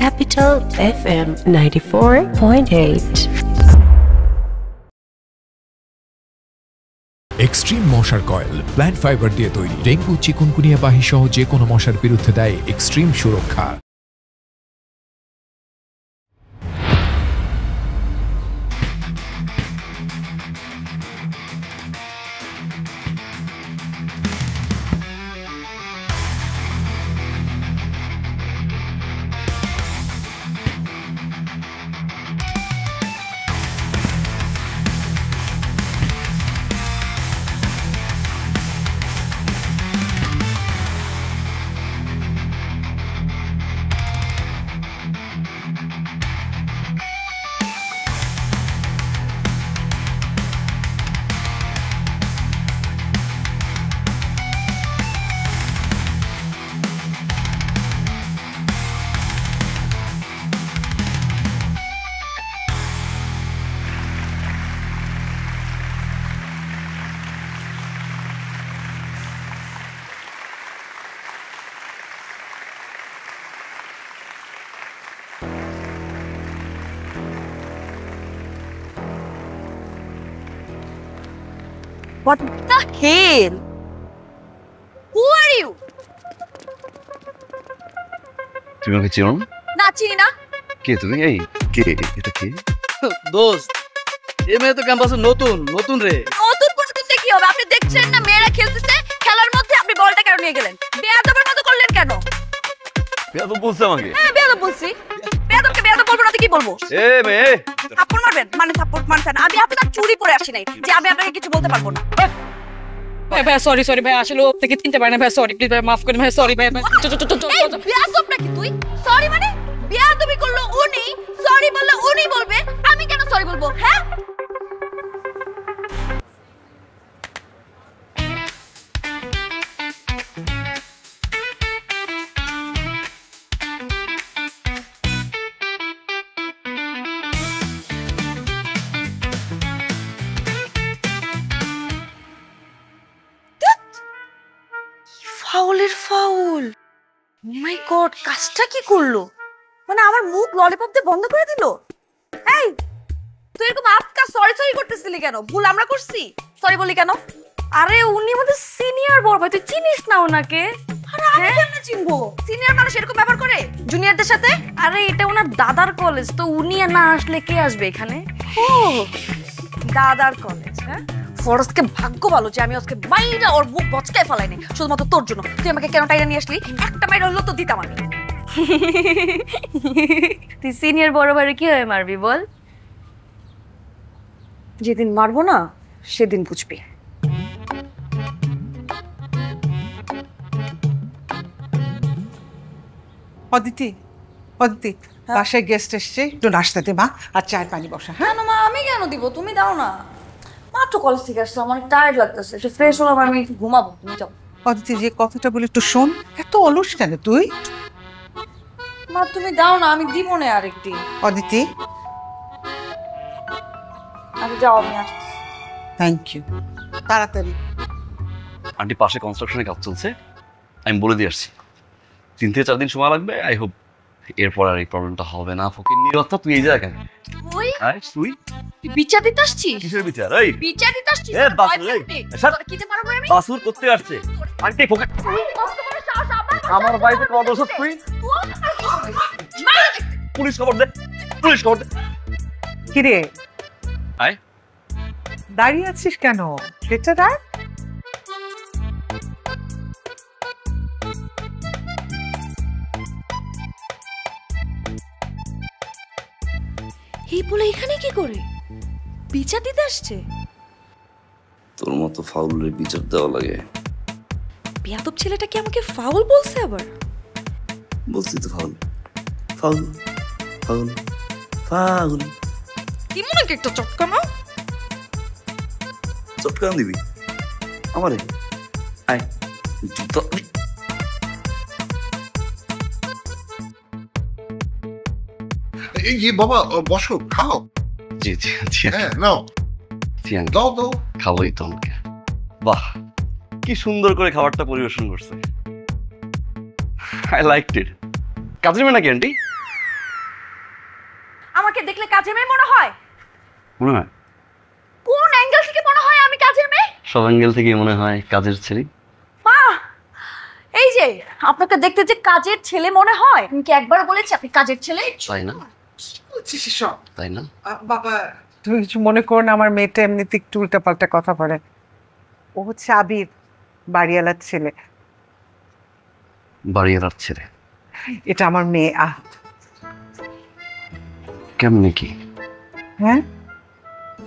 Capital FM 94.8. Extreme মশার coil plant fibre দিয়ে তৈরি। ডেঙ্গু, চিকুনগুনিয়া বাহি সহ যে কোনো মশার বিরুদ্ধে দেয় এক্সট্রিম সুরক্ষা। What the hell? Who are you? তুমি আমাকে চিনো না চিনি না। কে তুমি? এই কে? এটা কে? দোস্ত, এই মেয়ে তো ক্যাম্পাসে নতুন নতুন রে। নতুন পড়তে কি হবে? আপনি দেখছেন না মেয়েরা খেলতেছে, খেলার মধ্যে আপনি বলটা কেন নিয়ে গেলেন? বেয়াদবের মতো করলেন কেন? বেয়াদব বলছে আমাকে? হ্যাঁ বেয়াদব বলছি। বেয়াদবকে বেয়াদব বলবো না তো কি বলবো? এ মেয়ে, থাপ্পড় মারবেন? মানে থাপ্পড় মারছেন। আমি আপনার চুরি পরে আসি নাই যে আমি আপনাকে কিছু বলতে পারবো না। ভাই সরি ভাই, আসলে ও থেকে চিনতে পারে না ভাই, সরি প্লিজ ভাই, মাফ করে ভাই, সরি ভাই। বেয়াদব নাকি তুই? সরি মানে? বেয়াদবি করলো উনি, সরি বললে উনি বলবে, আমি কেন সরি বলবো? হ্যাঁ ফাউলের ফাউল। মাই গড, কাজটা কি করলো? মানে আমার মুখ ললিপপ দিয়ে বন্ধ করে দিল। এই তুই এরকম আজকা সরি সরি করতেছিলি কেন? ভুল আমরা করছি, সরি বলি কেন? আরে উনি আমাদের সিনিয়র বড় ভাই, তুই চিনিস না ওনাকে? আরে আমি কেন চিনবো? সিনিয়র মানুষ এরকম ব্যবহার করে জুনিয়রদের সাথে? আরে এটা ওনার দাদার কলেজ, তো উনি না আসলে কে আসবে এখানে? ও দাদার কলেজ। হ্যাঁ ফরজকে ভাগ্য ভালো যে আমি আজকে মাইরা ওর মুখ বচকায় ফেলাইনি শুধুমাত্র তোর জন্য। তুই আমাকে কেন টাইনা নিয়ে আসলি? একটা মাইরা হলো তো দিতাম আমি। তুই সিনিয়র বড় ভাইরে কি হয়ে মারবি বল? যেদিন মারবো না সেদিন বুঝবি। অদিতি, অদিতি, বাসায় গেস্ট এসছে, একটু নাস্তা দে মা, আর চায়ের পানি বসা। হ্যাঁ মা আমি কেন দিব? তুমি দাও না। মাত্র কলেজ থেকে আসছো, আমার টায়ার্ড লাগতেছে, একটু ফ্রেশ হলাম, আমি একটু ঘুমাবো। তুমি যাও। অদিতি, যে কথাটা বলে একটু শোন। এত অলস কেন তুই? মা তুমি দাও না, আমি দিব না আরেকটি। অদিতি, আমি যাও, আমি আসছি। Thank you. তাড়াতাড়ি। আন্টি পাশে কনস্ট্রাকশনের কাজ চলছে, আমি বলে দিয়ে আসছি 3 থেকে 4 দিন সময় লাগবে। আই হোপ এরপর আর এই প্রবলেমটা হবে না। ফকির নিরত্তা, তুই এই জায়গা কেন? তুই তুই বিচার দিতে আসছিস? কিসের বিচার? এই বিচার দিতে আসছিস? এ বাসুর, তোরা কিতে পারবো আমি? বাসুর করতে আসছে আন্টি। ফকির আমার বাড়িতে কত বছর তুই? পুলিশ খবর দে, পুলিশ খবর দে। কিরে আয়, দাঁড়িয়ে আছিস কেন? সেটা রাখ। এই বলে এখানে কি করে? বিচার দিতে আসছে? তোর মতো ফাউলের বিচার দেওয়া লাগে? বেয়াদব ছেলেটা কি আমাকে ফাউল বলছে আবার? বলছি তো ফাউল, ফাউল, ফাউল, ফাউল। কি মনে কি একটা চটকানো? চটকান দিবি আমারে? আয় জুতো। এই বাবা, বসো, খাও। জি জি জি, হ্যাঁ নাও, দাও দাও। খাবোই তো আমাকে। বাহ, কি সুন্দর করে খাবারটা পরিবেশন করছে। আই লাইকড ইট। কাজের মেয়ে নাকি আন্টি? দেখলে কাজের মেয়ে মনে হয়? মনে হয় কোন অ্যাঙ্গেল থেকে মনে হয় আমি কাজের মেয়ে? সব অ্যাঙ্গেল থেকে মনে হয় কাজের ছেলে। মা, এই যে আপনাকে দেখতে যে কাজের ছেলে মনে হয়, তুমি কি একবার বলেছি আপনি কাজের ছেলে? তাই না? বলছিস এসব? তাই না? বাবা তুমি কিছু মনে করো না, আমার মেয়েটা এমনিতে একটু উল্টাপাল্টা কথা বলে। ও হচ্ছে আবির, বাড়িওয়ালার ছেলে। বাড়িওয়ালার ছেলে? এটা আমার মেয়ে। কেমনে কি? হ্যাঁ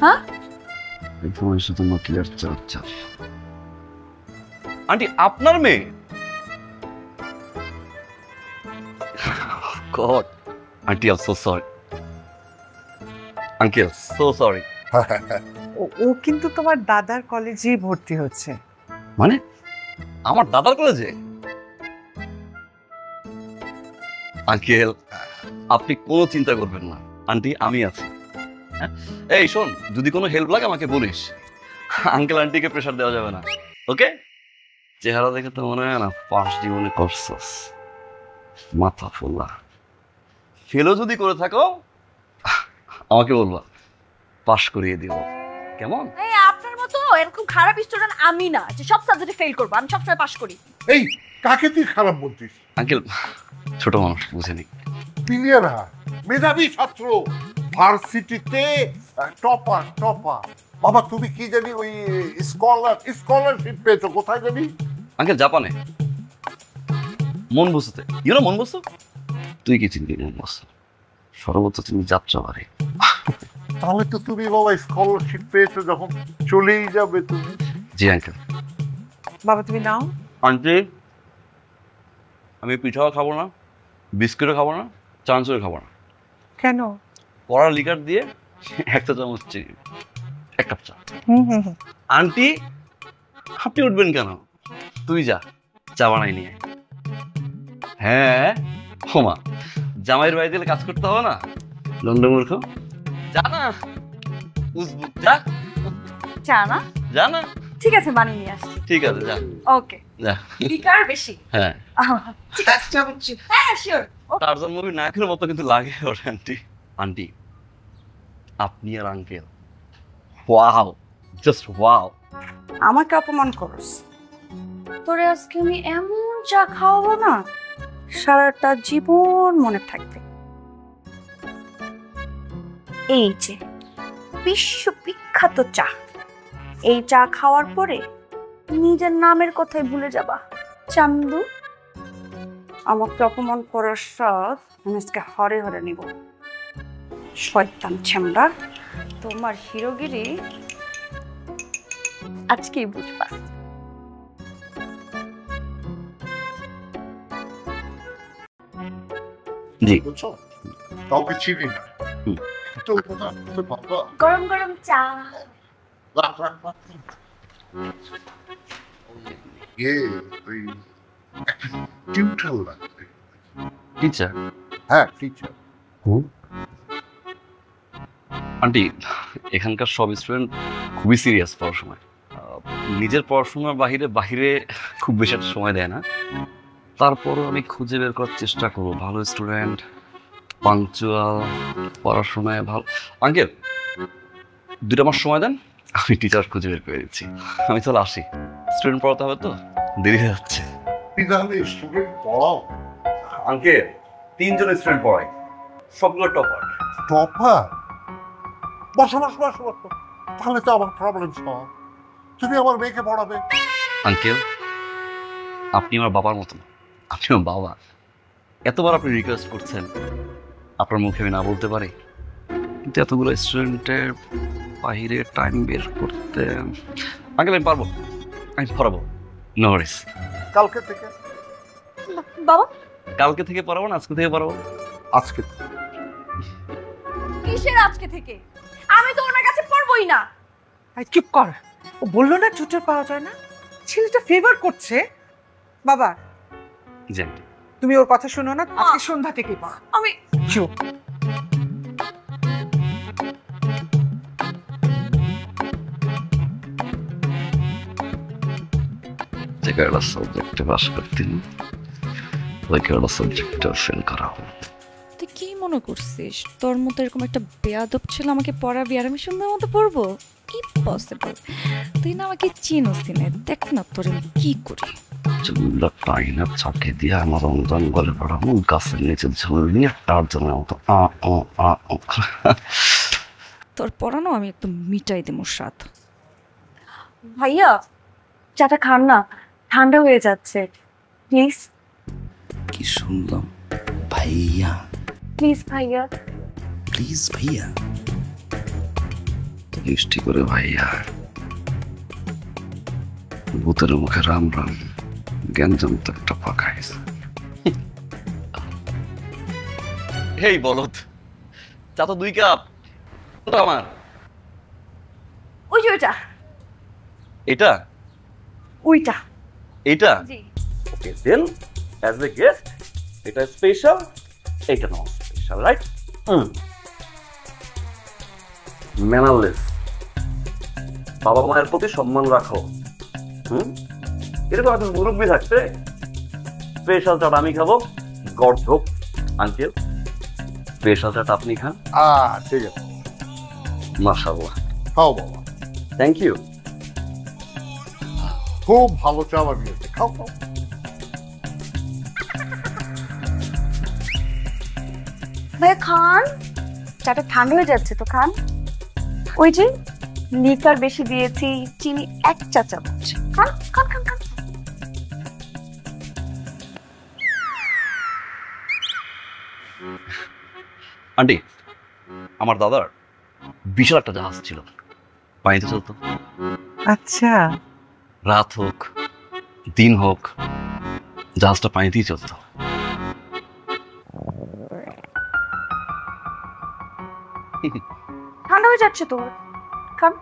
হ্যাঁ, তোমার সাথে ক্লিয়ার চর্চা। আন্টি আপনার মেয়ে? God, aunty I am so sorry. Uncle so sorry. ও কিন্তু তোমার দাদার কলেজেই ভর্তি হচ্ছে। মানে আমার দাদার কলেজে? আঙ্কেল আপনি কোনো চিন্তা করবেন না, আন্টি আমি আছি। হ্যাঁ, এই শোন, যদি কোনো হেল্প লাগে আমাকে বলিস। আঙ্কেল আন্টিকে প্রেশার দেওয়া যাবে না, ওকে? চেহারা দেখে তো মনে হয় না পাঁচ জীবনে করছস। মাথা ফুল্লা ফেলও যদি করে থাকো আমাকে বলবা, পাশ করিয়ে দিব, কেমন? এই আপনার মতো এরকম খারাপ স্টুডেন্ট আমি না যে সব সাবজেক্টে ফেল করব, আমি সবসময় পাস করি। এই কাকে তুই খারাপ বলছিস? আঙ্কেল ছোট মানুষ বুঝেনি। পিলিয়ারা মেধাবী ছাত্র, ভার্সিটিতে টপার টপার। বাবা তুমি কি জানি ওই স্কলারশিপ পেয়েছো কোথায় জানি? আঙ্কেল জাপানে, মন বসুতে। ইউনো মন বসু? তুই কি চিনবি মন বসু? সর্বোচ্চ তুমি যাত্রাবাড়ি। তাহলে তো তুমি বাবা স্কলারশিপ পেয়েছো, যখন চলেই যাবে তুমি। জি আঙ্কেল। বাবা তুমি নাও। আন্টি আমি পিঠাও খাবো না, বিস্কুটও খাবো না, চানাচুরও খাবো না। কেন? কড়া লিকার দিয়ে একটা চামচ চিনি, এক কাপ চা। আন্টি আপনি উঠবেন কেন? তুই যা, চা বানাই নিয়ে। হ্যাঁ হোমা, জামাইয়ের বাড়ি দিলে কাজ করতে হবে না? দণ্ডমূর্খ, যা না, উজবুক, যা চা না? যা না। ঠিক আছে, বানিয়ে নিয়ে আসছি। ঠিক আছে যা। ওকে। যা। লিকার বেশি? হ্যাঁ। হ্যাঁ শিওর। টারজান মুভি নায়কের মতো কিন্তু লাগে ওর আন্টি। আন্টি আপনি আর আঙ্কেল ওয়াও, জাস্ট ওয়াও। আমাকে অপমান করস? তোরে আজকে আমি এমন চা খাওয়াবো না, সারাটা জীবন মনে থাকবে। এই যে বিশ্ববিখ্যাত চা, এই চা খাওয়ার পরে নিজের নামের কথাই ভুলে যাবা। চান্দু, আমাকে অপমান করার সাথ আমি আজকে হরে হরে নিব। শয়তান ছেমড়া, তোমার হিরোগিরি আজকেই বুঝবা। জি বুঝছো, কাউকে চিনি না। তো বাবা গরম গরম চা। ওই টিউটার লাগবে। টিচার? হ্যাঁ টিচার। আন্টি এখানকার সব স্টুডেন্ট খুবই সিরিয়াস পড়াশোনায়, নিজের পড়াশোনার বাহিরে খুব বেশি একটা সময় দেয় না। তারপরও আমি খুঁজে বের করার চেষ্টা করবো ভালো স্টুডেন্ট, পাংচুয়াল, পড়াশোনায় ভালো। আঙ্কেল 2 মাস সময় দেন, আমি টিচার খুঁজে বের করে দিচ্ছি। আমি তাহলে আসি, স্টুডেন্ট পড়াতে হবে তো, দেরি হয়ে যাচ্ছে। তাহলে স্টুডেন্ট পড়াও? আঙ্কেল 3 জন স্টুডেন্ট পড়াই, সবগুলো টপার। টপার? বসো বসো বসো বসো, তাহলে তো আমার প্রবলেম সলভ। তুমি আমার মেয়েকে পড়াবে? আঙ্কেল আপনি আমার বাবার মতো না, আপনি আমার বাবা। এতবার আপনি রিকোয়েস্ট করছেন, আপনার মুখে আমি না বলতে পারি, কিন্তু এতগুলো স্টুডেন্টের বাহিরে টাইম বের করতে আঙ্কেল আমি পারবো, আমি পড়াবো, নো ওয়ারিস। কালকে থেকে? বাবা কালকে থেকে পড়াবো না, আজকে থেকে পড়াবো। আজকে? কিসের আজকে থেকে? আমি তো ওনার কাছে পড়বই না। চুপ কর, ও বললো না টিউটর পাওয়া যায় না, ছেলেটা ফেভার করছে। বাবা জি আন্টি। তুমি ওর কথা শোনো না, আজকে সন্ধ্যা থেকে পড়া। আমি চুপ। যে কারণে সাবজেক্টে পাস করতে ওই কারণে সাবজেক্টটা ফেল করা। তুই তুই কি মনে করছিস তোর মতো এরকম একটা বেয়াদব ছিল আমাকে পড়াবি আর আমি সুন্দর মতো পড়বো? ইম্পসিবল। তুই না আমাকে চিনোস দিনে, দেখ না তোর কি করি। চুল্লা টাইনা চাকে দিয়ে আমার অনুদান গলে পড়াবো, গাছের নিচে ঝুল নিয়ে তার জন্য মতো তোর পড়ানো আমি একদম মিটাই দেবো স্বাদ। ভাইয়া চাটা খান না, ঠান্ডা হয়ে যাচ্ছে প্লিজ। কি শুনলাম? ভাইয়া? প্লিজ ভাইয়া। প্লিজ ভাইয়া? মিষ্টি করে ভাইয়া। ভূতের মুখে রাম রাম, জ্ঞানজন তো একটা পাকাইছে। এই বলত, চা তো 2 কাপ। ওটা আমার। ওই যে ওইটা। এটা? ওইটা। এটা? জি। ওকে দেন অ্যাজ এ গেস্ট এটা স্পেশাল, এটা নন স্পেশাল, রাইট? ম্যানারলেস। বাবা মায়ের প্রতি সম্মান রাখো। এরকম একটা মুরব্বী থাকতে স্পেশাল চাট আমি খাবো, গর্ধক আঙ্কেল স্পেশাল চাট আপনি খান। ঠিক আছে, মাশাআল্লাহ। খাও বাবা। Thank you. খুব ভালো চা বানিয়েছে, খাও খাও। ভাইয়া খান, চাটা ঠান্ডা হয়ে যাচ্ছে তো খান। ওই যে লিকার বেশি দিয়েছি, চিনি 1 চা চামচ। খান খান খান খান। আন্টি, আমার দাদার বিশাল একটা জাহাজ ছিল, পানিতে চলতো। আচ্ছা। রাত হোক দিন হোক জাহাজটা পানিতেই চলতো। ঠান্ডা হয়ে যাচ্ছে তো খান।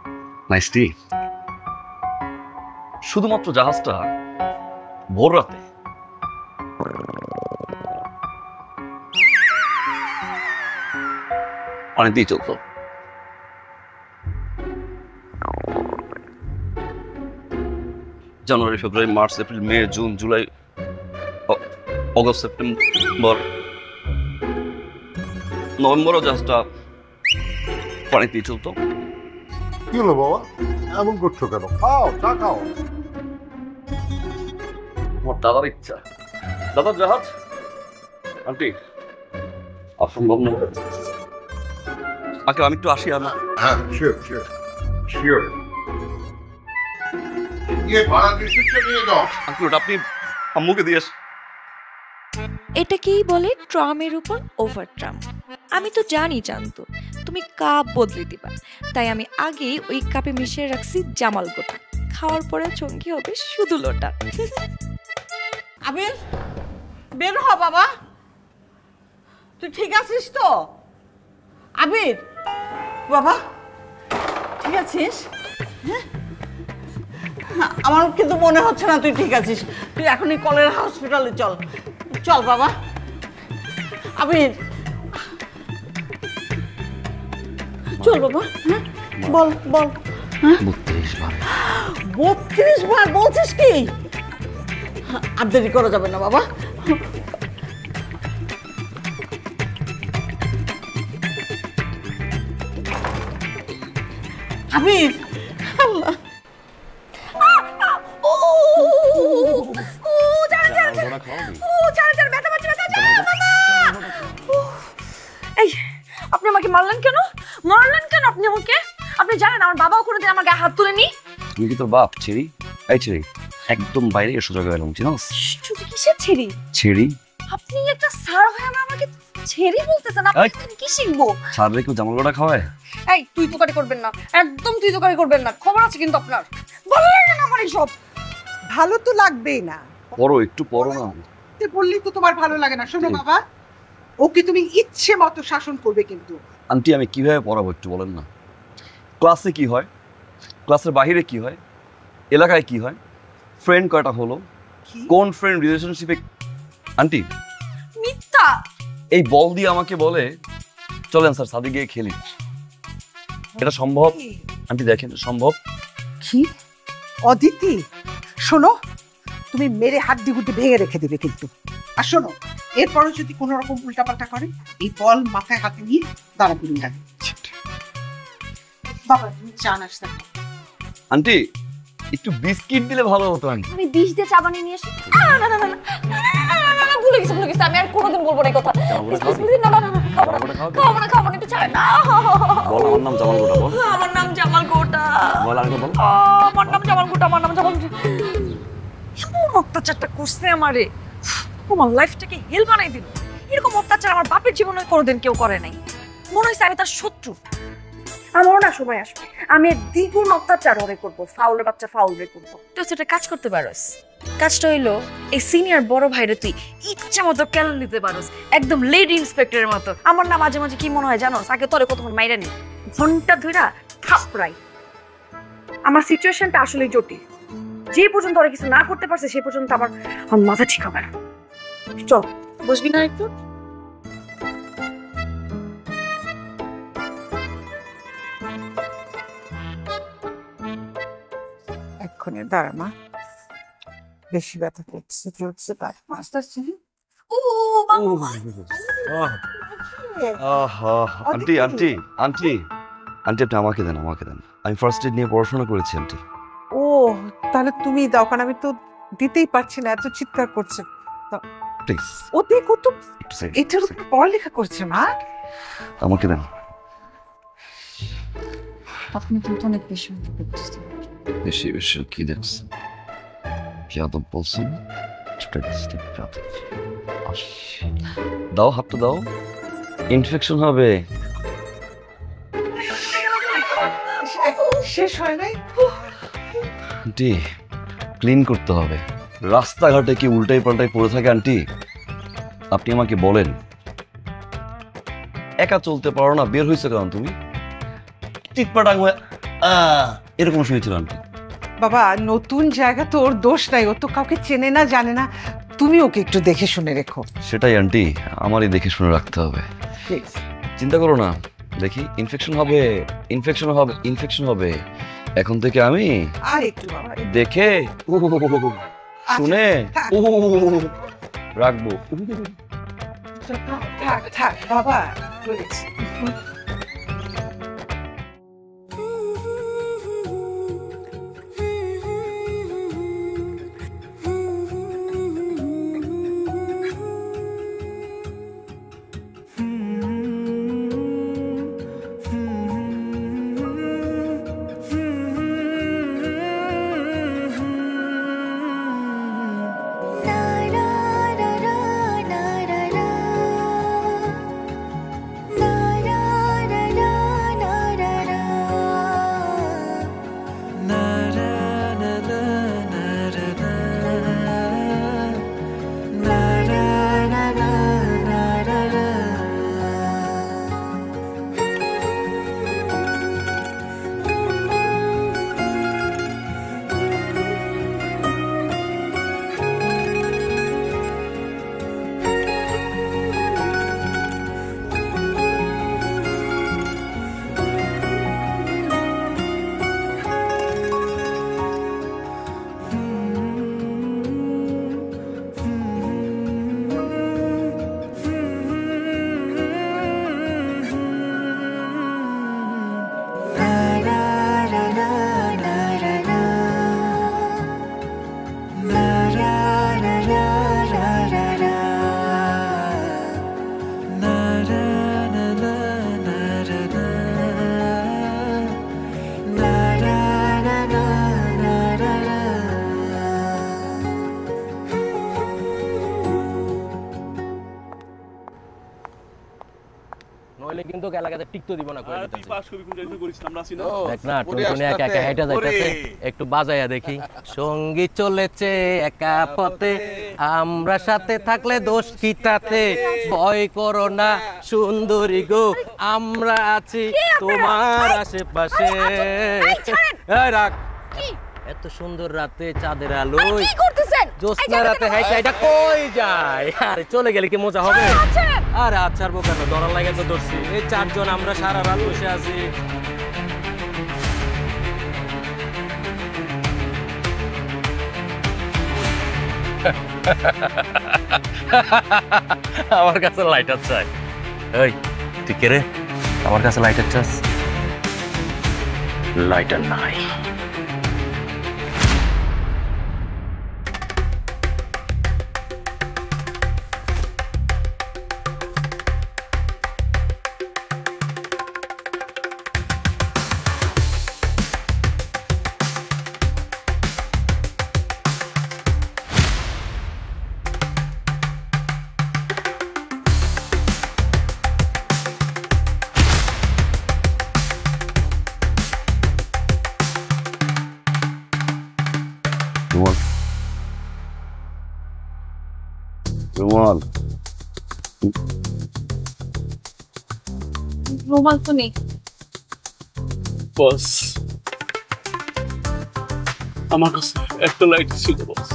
নাইস টি। শুধুমাত্র জাহাজটা ভোর রাতে পানিতেই চলতো। জানুয়ারি, ফেব্রুয়ারি, মার্চ, এপ্রিল, মে, জুন, জুলাই, অগস্ট, সেপ্টেম্বর, নভেম্বরও জাহাজটা পানিতেই চলতো। কি হলো বাবা, এমন করছো কেন? খাও, চা খাও। আমার দাদার ইচ্ছা, দাদার জাহাজ। আন্টি অসম্ভব না। আমি একটু আসি। আমার হ্যাঁ, শিওর শিওর শিওর। ভাড়া রিসিপ্টটা নিয়ে যাও। আঙ্কুল ওটা আপনি আম্মুকে দিয়ে। এটাকেই বলে ট্রামের উপর ওভার ট্রাম। আমি তো জানতো তুমি কাপ বদলে দিবা, তাই আমি আগে ওই কাপে মিশিয়ে রাখছি জামাল গোটা। খাওয়ার পরে চঙ্গি হবে শুধু লোটা। আবির বের হ বাবা, তুই ঠিক আছিস তো? আবির বাবা ঠিক আছিস? আমার কিন্তু মনে হচ্ছে না তুই ঠিক আছিস। তুই এখনই কলেরা হসপিটালে চল। চল বাবা। আবির চল বাবা। বল বল। 32 বার। 32 বার বলছিস কি? আর দেরি করা যাবে না বাবা। আবির আল্লাহ। এই আপনি আমাকে মারলেন কেন? আপনি আমাকে? আপনি জানেন আমার বাবাও কোনোদিন আমার গায়ে হাত তুলেনি। তুমি কি তোর বাপ ছেড়ি? এই ছেড়ি একদম বাইরে এসে জায়গা গেলাম, চিনোস? কিসের ছেড়ি? ছেড়ি? আপনি একটা স্যার হয়ে আমাকে ছেড়ি বলতেছেন? আপনি কি শিখবো? স্যার রে কেউ জামাল গোটা খাওয়ায়? এই তুই তোকারি করবেন না, একদম তুই তোকারি করবেন না, খবর আছে কিন্তু আপনার। বললেন না আমার এইসব ভালো তো লাগবেই না। পড়ো একটু পড়ো না। বললি তো তোমার ভালো লাগে না। শোনো বাবা, ওকে তুমি ইচ্ছে মতো শাসন করবে কিন্তু। আন্টি আমি কিভাবে পড়াবো একটু বলেন না? ক্লাসে কি হয়, ক্লাসের বাইরে কি হয়, এলাকায় কি হয়, ফ্রেন্ড কয়টা হলো, কোন ফ্রেন্ড রিলেশনশিপে। আন্টি মিথ্যা। এই বল দিয়ে আমাকে বলে চলেন স্যার সাদি গিয়ে খেলি। এটা সম্ভব? আন্টি দেখেন সম্ভব কি? অদিতি শোনো, তুমি মেরে হাড্ডি গুড্ডি ভেঙে রেখে দিবে কিন্তু। আর শোনো, এরপরও যদি কোনো রকম উল্টাপাল্টা করে এই বল মাথায় হাতে নিয়ে দাঁড়া পুরুন ডাকে। বাবা তুমি চা নাস্তা খাও। আন্টি একটু বিস্কিট দিলে ভালো হতো আন্টি। আমি বিষ দিয়ে চা বানিয়ে নিয়ে আসি। না না না না ভুলে গেছি আমি আর কোনোদিন বলবো না এই কথা। খাবো না একটু চা না। বল আমার নাম জামাল গোটা বল। আমার নাম জামাল গোটা। বল আর বল। আমার নাম জামাল গোটা। এমন অত্যাচারটা করছে আমারে, আমার লাইফটাকে হেল বানাই দিল। এরকম অত্যাচার আমার বাপের জীবনে কোনোদিন কেউ করে নাই। মনে হয়েছে আমি তার শত্রু। আমারও না সময় আসবে, আমি দ্বিগুণ অত্যাচার ওরে করবো, ফাউলের বাচ্চা ফাউলরে করবো। তুই সেটা কাজ করতে পারস। কাজটা হইলো এই সিনিয়র বড় ভাইরে তুই ইচ্ছা মতো কেন নিতে পারস, একদম লেডি ইন্সপেক্টরের মতো। আমার না মাঝে মাঝে কি মনে হয় জানো, আগে তোরে কতক্ষণ মাইরা নি ঘন্টা ধইরা থাপড়াই। আমার সিচুয়েশনটা আসলে জটিল। যে পর্যন্ত ওরা কিছু না করতে পারছে সে পর্যন্ত আমার মাথা ঠিক হবে না। চল বসবি না একটু? এক্ষুনি দাঁড়া মা, বেশি ব্যথা করছে, চলছে তাই আস্তে আস্তে। আন্টি আন্টি আন্টি আন্টি আপনি আমাকে দেন আমি ফার্স্ট এড নিয়ে পড়াশোনা করেছি আন্টি। ও তাহলে তুমি দাও, কারণ আমি তো দিতেই পারছি না, এত চিৎকার করছে। প্লিজ। ও দেখো তো এটার পড়ালেখা করছে মা। আমাকে দেন। আপনি কিন্তু অনেক বেশি করতেছেন। বেশি কি দেখছেন? যাদব বলছেন দাও, হাতটা দাও, ইনফেকশন হবে। শেষ হয় নাই আন্টি, ক্লিন করতে হবে। রাস্তাঘাটে কি উল্টাই পাল্টাই পড়ে থাকে আন্টি? আপনি আমাকে বলেন, একা চলতে পারো না, বের হয়েছে কারণ তুমি চিৎপাটাং হয়ে এরকম শুয়েছিল আন্টি। বাবা নতুন জায়গা তো ওর দোষ নাই, ও তো কাউকে চেনে না জানে না, তুমি ওকে একটু দেখে শুনে রেখো। সেটাই আন্টি, আমারই দেখে শুনে রাখতে হবে। চিন্তা করো না, দেখি ইনফেকশন হবে। এখন থেকে আমি আর একটু বাবা দেখে শুনে রাখবো। থাক বাবা বলেছি। কিন্তু এলাকাতে টিকতে দিব না কই তুই পাস করবি কোন জায়গায় করিস আমরা আছি না দেখ না টুনটুনি একা একা হেঁটে যাইতেছে একটু বাজায়া দেখি সঙ্গী চলেছে একা পথে আমরা সাথে থাকলে দোষ কি তাতে ভয় করো না সুন্দরী গো আমরা আছি তোমার আশেপাশে এই রাখ এত সুন্দর রাতে চাঁদের আলোয় কি করতেছেন জ্যোৎস্না রাতে হাইটা এটা কই যায় আরে চলে গেলে কি মজা হবে আরে আছাড়বো কেন ডরার লাগে তো ধরছি এই চারজন আমরা সারা রাত বসে আছি আমার কাছে লাইটার চাই। এই তুই কে রে? আমার কাছে লাইটার চাস? লাইটার নাই। রুমাল তো নেই। বস আমার কাছে একটা লাইট ছিল বস।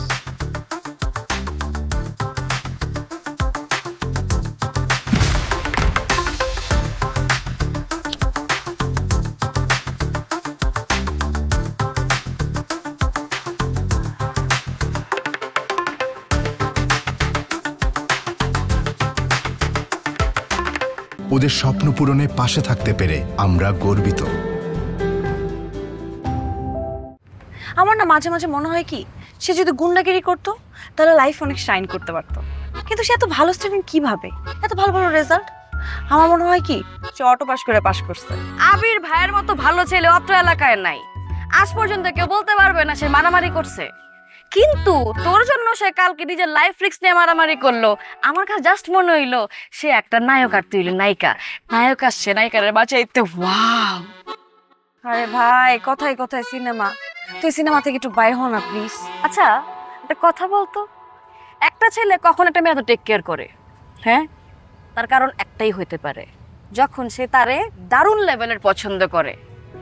ওদের স্বপ্ন পূরণে পাশে থাকতে পেরে আমরা গর্বিত। আমার না মাঝে মাঝে মনে হয় কি, সে যদি গুন্ডাগিরি করতো তাহলে লাইফ অনেক শাইন করতে পারতো, কিন্তু সে এত ভালো স্টুডেন্ট কিভাবে, এত ভালো ভালো রেজাল্ট? আমার মনে হয় কি সে অটো পাস করে পাস করছে। আবির ভাইয়ের মতো ভালো ছেলে অত্র এলাকায় নাই। আজ পর্যন্ত কেউ বলতে পারবে না সে মারামারি করছে, কিন্তু তোর জন্য সে কালকে নিজের লাইফ রিস্ক নিয়ে মারামারি করলো। আমার কাছে জাস্ট মনে হইলো সে একটা নায়ক আর তুই নায়িকা। নায়ক আসছে নায়িকার বাঁচাইতে। ওয়াও! আরে ভাই, কথায় কথায় সিনেমা, তুই সিনেমা থেকে একটু বাইর হ না প্লিজ। আচ্ছা একটা কথা বলতো, একটা ছেলে কখন একটা মেয়ে এত টেক কেয়ার করে? হ্যাঁ, তার কারণ একটাই হইতে পারে, যখন সে তারে দারুণ লেভেলের পছন্দ করে।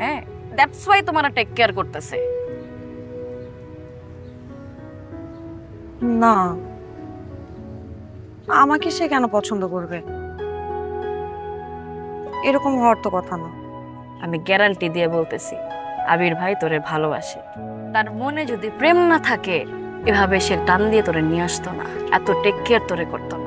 হ্যাঁ, দ্যাটস ওয়াই তোমার টেক কেয়ার করতেছে। না, আমাকে সে কেন পছন্দ করবে? এরকম হওয়ার তো কথা না। আমি গ্যারান্টি দিয়ে বলতেছি, আবির ভাই তোরে ভালোবাসে। তার মনে যদি প্রেম না থাকে এভাবে সে টান দিয়ে তোরে নিয়ে আসতো না, এত টেক কেয়ার তোরে করতো না।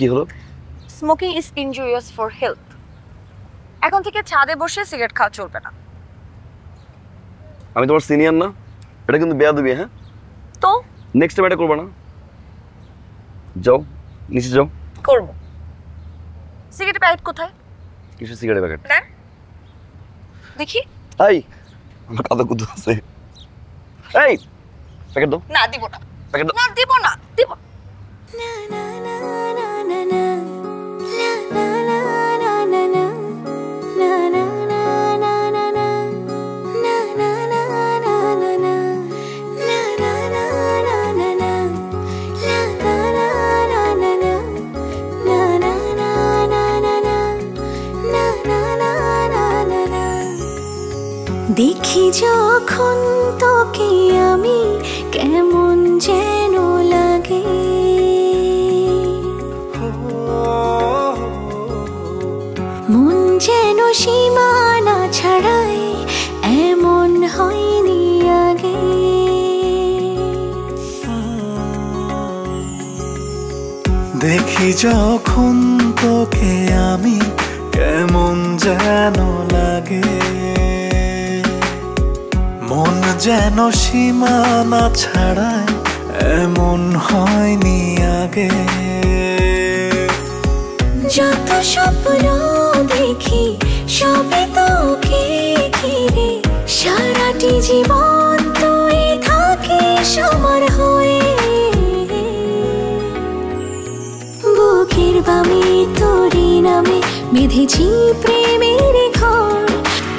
কি হলো? Smoking is injurious for health. এখন থেকে ছাদে বসে সিগারেট খাওয়া চলবে না। আমি তোমার সিনিয়র না, এটা কিন্তু বেয়াদবি। হ্যাঁ তো নেক্সট টাইম এটা করবে না। যাও নিচে যাও। করবো। সিগারেট প্যাকেট কোথায়? কিছু সিগারেট প্যাকেট দেখি। এই আমার কাদা কুদু আছে। এই প্যাকেট দাও। না দিব না। প্যাকেট দাও। না দিব না, দিব দেখি যখন তোকে আমি কেমন যেন লাগে, মন যেন সীমানা ছাড়াই এমন হয়নি আগে। দেখি যখন তোকে আমি কেমন যেন লাগে, মন যেন সীমানা ছাড়ায় এমন হয়নি আগে। যত স্বপ্ন দেখি সবে তোকে ঘিরে, সারাটি জীবন তুই থাকিস আমার হয়ে। বুকের বামে তোরই নামে বেঁধেছি প্রেমের ঘর,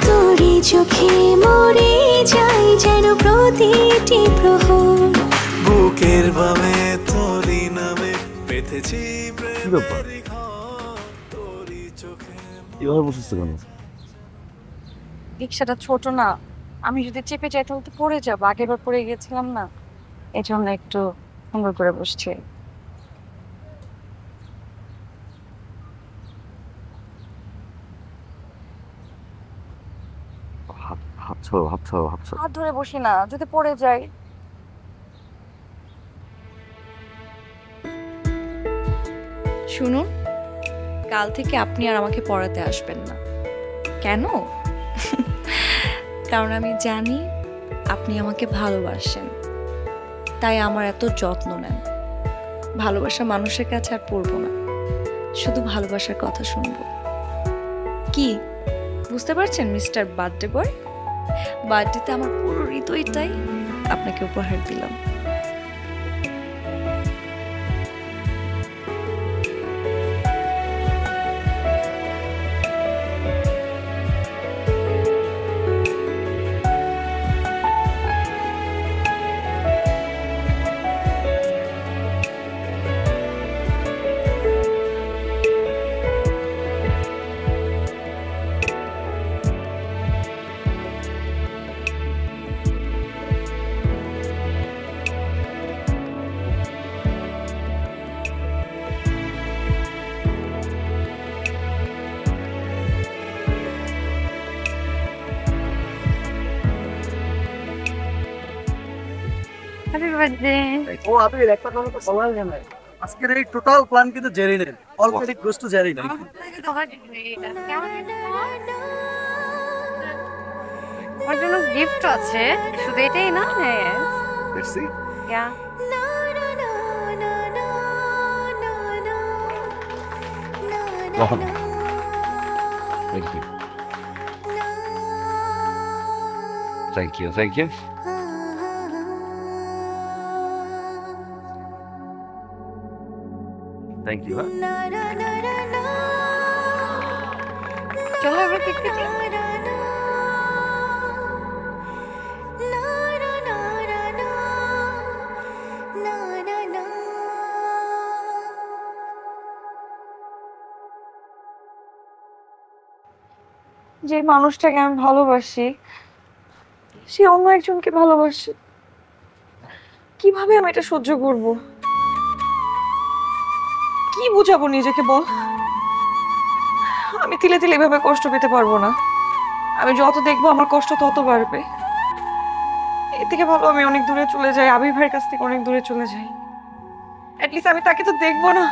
তোরই চোখে মোর প্রতিটি প্রহর বুকের বামে তোরি নামে পেতেছি কি ব্যাপার এভাবে বসেছ কেন? রিক্সাটা ছোট না, আমি যদি চেপে যাই তাহলে তো পড়ে যাবো, আগেরবার পড়ে গিয়েছিলাম না, এই জন্য একটু সুন্দর করে বসছি। হাত ধরে বসি না, যদি পড়ে যাই। শুনুন, কাল থেকে আপনি আর আমাকে পড়াতে আসবেন না। কেন? কারণ আমি জানি আপনি আমাকে ভালোবাসেন, তাই আমার এত যত্ন নেন। ভালোবাসা মানুষের কাছে আর পড়বো না, শুধু ভালোবাসার কথা শুনবো। কি বুঝতে পারছেন মিস্টার বার্থডে বয়? বার্থডেতে আমার পুরো হৃদয়টাই আপনাকে উপহার দিলাম। Happy birthday. ও আপনি একটা কথা তো বলার জন্য আজকের এই টোটাল প্ল্যান কিন্তু জেরিনের, অলরেডি ক্লোজ টু জেরি না। আমার জন্য গিফট আছে, শুধু এটাই না? হ্যাঁ Let's see. Yeah Wow. Thank you. Thank you. Thank you. Thank you. চলো এবার কেক কেটে। যে মানুষটাকে আমি ভালোবাসি সে অন্য একজনকে ভালোবাসে, কিভাবে আমি এটা সহ্য করব? কি বুঝাবো নিজেকে বল? আমি তিলে তিলে এভাবে কষ্ট পেতে পারবো না। আমি যত দেখবো আমার কষ্ট তত বাড়বে। এর থেকে ভালো আমি অনেক দূরে চলে যাই, আবির ভাইয়ের কাছ থেকে অনেক দূরে চলে যাই। অ্যাটলিস্ট আমি তাকে তো দেখবো না।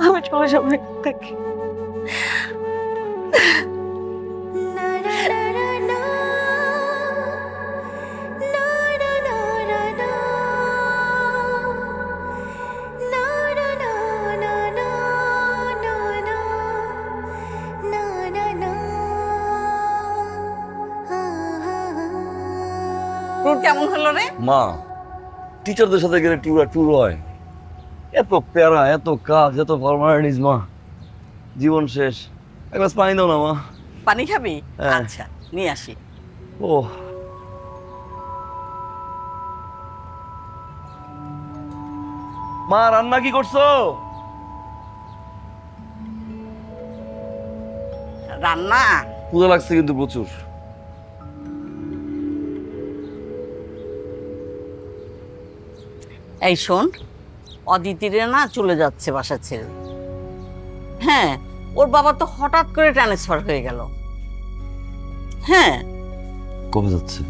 আমি চলে যাবো এখান থেকে। কেমন হলো রে মা? টিচারদের সাথে গেলে ট্যুর হয়, এত প্যারা, এত কাজ, এত ফরমালিটিস। মা জীবন শেষ, এক গ্লাস পানি দাও না মা। পানি খাবি? হ্যাঁ। আচ্ছা নিয়ে আসি। ও মা, রান্না কি করছো? রান্না ক্ষুধা লাগছে কিন্তু প্রচুর। এই শোন, অদিতিরে না চলে যাচ্ছে বাসা ছেড়ে। হ্যাঁ, ওর বাবা তো হঠাৎ করে ট্রান্সফার হয়ে গেল। হ্যাঁ, কবে যাচ্ছে?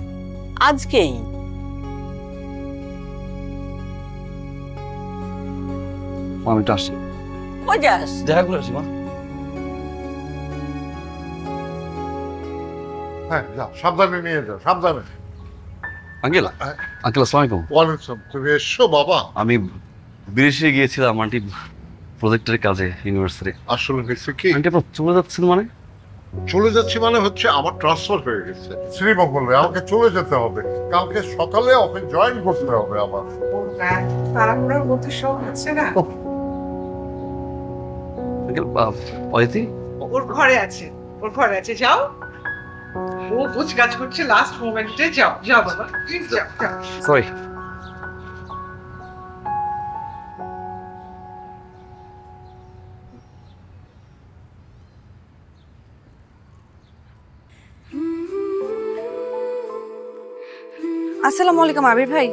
আজকেই। আমি তো আসি। কই যাস? দেখা করে আসি মা। হ্যাঁ যা, সাবধানে নিয়ে যাও, সাবধানে। আঙ্কেল, আঙ্কেল আসসালামু আলাইকুম। ওয়ালাইকুম। তুমি এসছো বাবা? আমি বিদেশে গিয়েছিলাম আন্টি প্রজেক্টের কাজে ইউনিভার্সিটি। আসলে হয়েছে কি, আন্টি আপনার চলে যাচ্ছেন মানে? চলে যাচ্ছি মানে হচ্ছে আমার ট্রান্সফার হয়ে গেছে শ্রীমঙ্গলে, আমাকে চলে যেতে হবে। কালকে সকালে অফিস জয়েন করতে হবে আমার। তাড়াহুড়োর মধ্যে সব হচ্ছে না। আঙ্কেল অদিতি ওর ঘরে আছে, ওর ঘরে আছে, যাও। ও বুঝ কাজ করছে লাস্ট মোমেন্টে। যাও যাও বাবা, প্লিজ যাও। সরি। আসসালামু আলাইকুম আবির ভাই।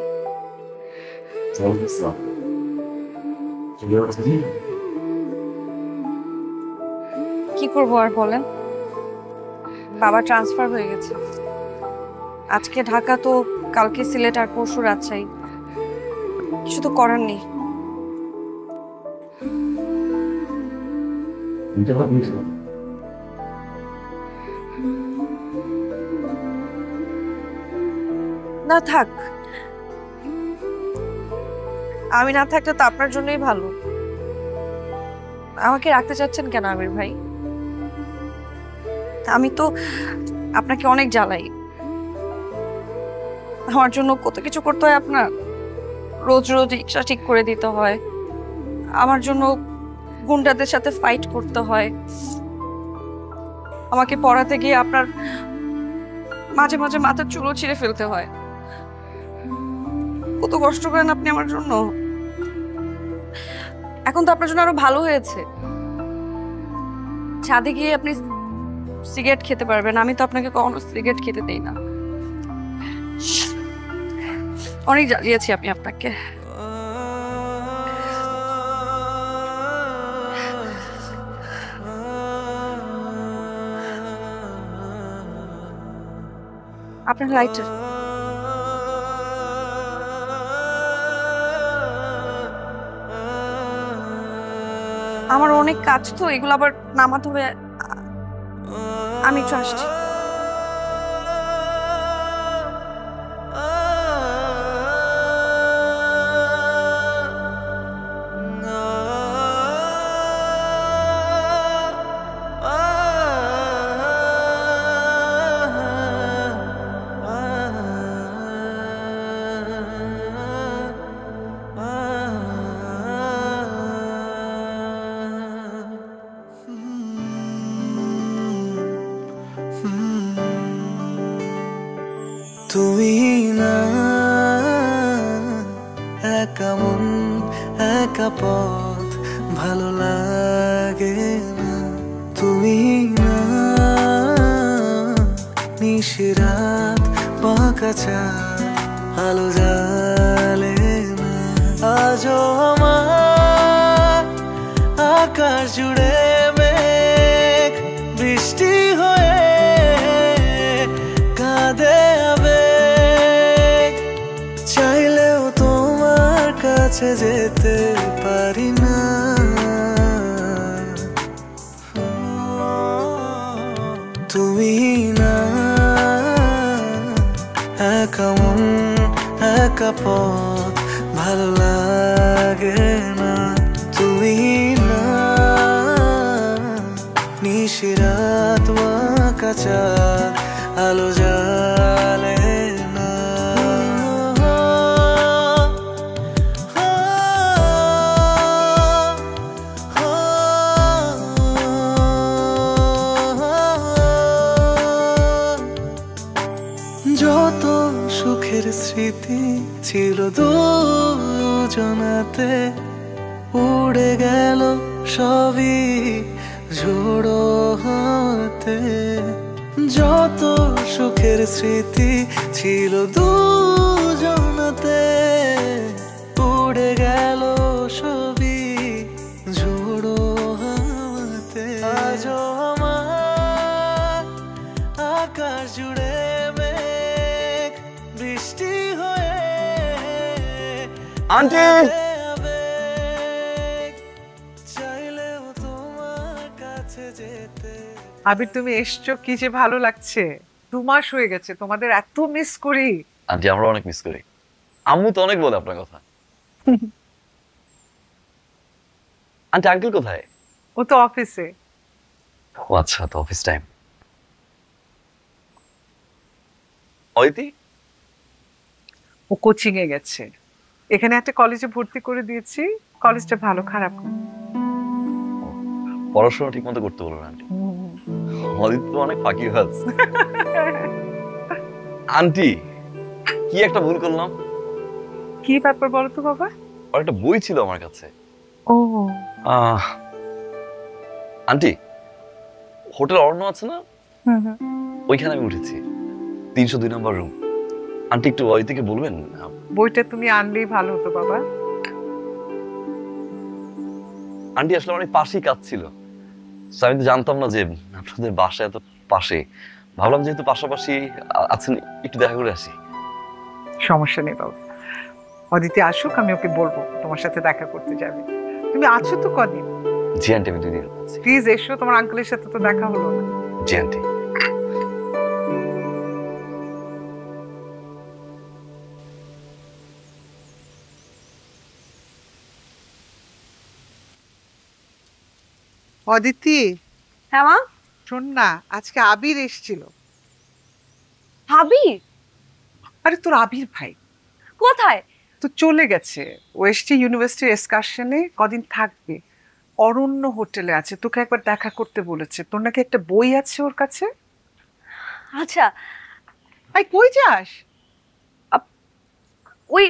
কি করবো আর বলেন, বাবা ট্রান্সফার হয়ে গেছে। আজকে ঢাকা তো কালকে সিলেট আর পরশু রাজশাহী, কিছু তো করার নেই। না থাক, আমি না থাকলে তো আপনার জন্যই ভালো। আমাকে রাখতে চাচ্ছেন কেন আমির ভাই? আমি তো আপনাকে অনেক জ্বালাই, আমার জন্য কত কিছু করতে হয় আপনার। রোজ রোজ রিক্সা ঠিক করে দিতে হয়, আমার জন্য গুন্ডাদের সাথে ফাইট করতে হয়, আমাকে পড়াতে গিয়ে আপনার মাঝে মাঝে মাথার চুলও ছিঁড়ে ফেলতে হয়। কত কষ্ট করেন আপনি আমার জন্য। এখন তো আপনার জন্য আরো ভালো হয়েছে, ছাদে গিয়ে আপনি সিগারেট খেতে পারবেন। আমি তো আপনাকে কখনো সিগারেট খেতে দেই না। অনেক জ্বালিয়েছি আমি আপনাকে। আপনার লাইটার। আমার অনেক কাজ তো, এগুলো আবার নামাতে হবে। আমি একটু আসছি। তুমি না একা মন একা পথ ভালো লাগে না। তুমি না নিশিরাত বাঁকা চাঁদ আলো জ্বালে না। আজও আমার আকাশ জুড়ে মেঘ বৃষ্টি হয়ে কাঁদে আবেগ। চাইলেও তোমার কাছে যেতে পারি না। তুমি না একা মন একা পথ ভালো লাগে না। তুমি না নিশিরাত বাঁকা চাঁদ আলো জ্বালে না। যত সুখের স্মৃতি ছিল দুজনাতে উড়ে গেল সবই ঝোড়ো হাতে। যত সুখের স্মৃতি ছিল দুজনাতে উড়ে গেল সবই ঝোড়ো হাতে। আজও আমার আকাশ জুড়ে মেঘ বৃষ্টি হয়ে আন্টি চাইলেও তোমার কাছে যেতে। আবির তুমি এসছো, কি যে ভালো লাগছে। 2 মাস হয়ে গেছে, তোমাদের এত মিস করি। আন্টি আমরা অনেক মিস করি। আম্মু তো অনেক বলে আপনার কথা। আন্টি আঙ্কেল কোথায়? ও তো অফিসে। ও আচ্ছা, তো অফিস টাইম। অদিতি? ও কোচিং এ গেছে। এখানে একটা কলেজে ভর্তি করে দিয়েছি, কলেজটা ভালো খারাপ না। পড়াশোনা ঠিক মতো করতে বলবেন আন্টি। অদিতি তো অনেক ফাঁকিবাজ। আন্টি, কি একটা ভুল করলাম। কি ব্যাপার বলো তো বাবা? আর একটা বই ছিল আমার কাছে। ও আন্টি, হোটেল অর্ণ আছে না, ওইখানে আমি উঠেছি, 302 নম্বর রুম। আন্টি একটু অদিতিকে বলবেন? বইটা তুমি আনলেই ভালো হতো বাবা। আন্টি আসলে অনেক পাশেই কাজ ছিল, আমি তো জানতাম না যে আপনাদের বাসা এত পাশে। ভাবলাম যেহেতু পাশাপাশি আছেন একটু দেখা করে আসি। সমস্যা নেই বাবা, অদিতি আসুক, আমি ওকে বলবো তোমার সাথে দেখা করতে যাবে। তুমি আছো তো কদিন? জি আন্টি, আমি 2 দিন আছি। প্লিজ এসো, তোমার আঙ্কেলের সাথে তো দেখা হলো না। জি আন্টি। অদিতি। হ্যাঁ মা। শোন না, আজকে আবির এসেছিল। আবির? আরে তোর আবির ভাই। কোথায়? তো চলে গেছে, ও এসছে ইউনিভার্সিটির এক্সকারশনে, কদিন থাকবে। অরণ্য হোটেলে আছে, তোকে একবার দেখা করতে বলেছে। তোর নাকি একটা বই আছে ওর কাছে। আচ্ছা, আই কই যাস? ওই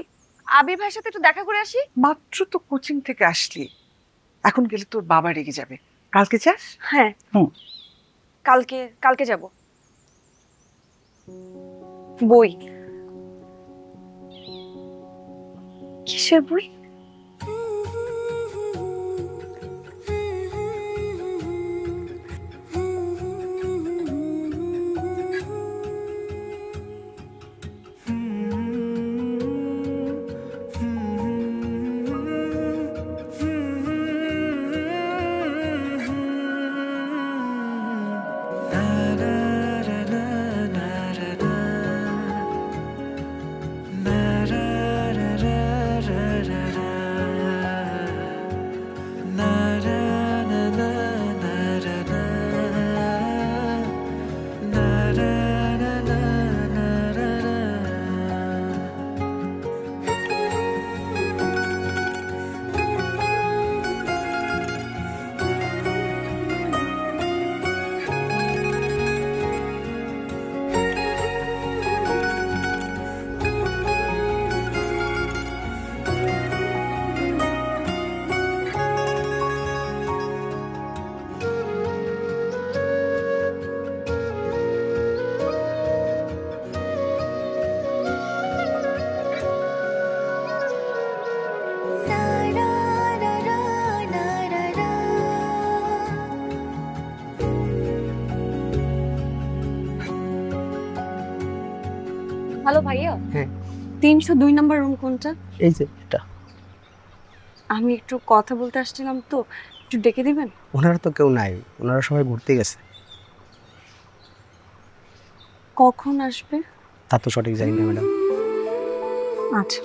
আবির ভাইয়ের সাথে একটু দেখা করে আসি। মাত্র তো কোচিং থেকে আসলি, এখন গেলে তোর বাবা রেগে যাবে। কালকে যাস? হ্যাঁ কালকে যাব। বই? কিসের বই? হ্যালো ভাইয়া। হ্যাঁ 302 নম্বর রুম কোনটা? এই যে এটা। আমি একটু কথা বলতে আসছিলাম, তো একটু ডেকে দিবেন? ওনারা তো কেউ নাই, ওনারা সবাই ঘুরতে গেছে। কখন আসবে তা তো সঠিক জানি না ম্যাডাম। আচ্ছা।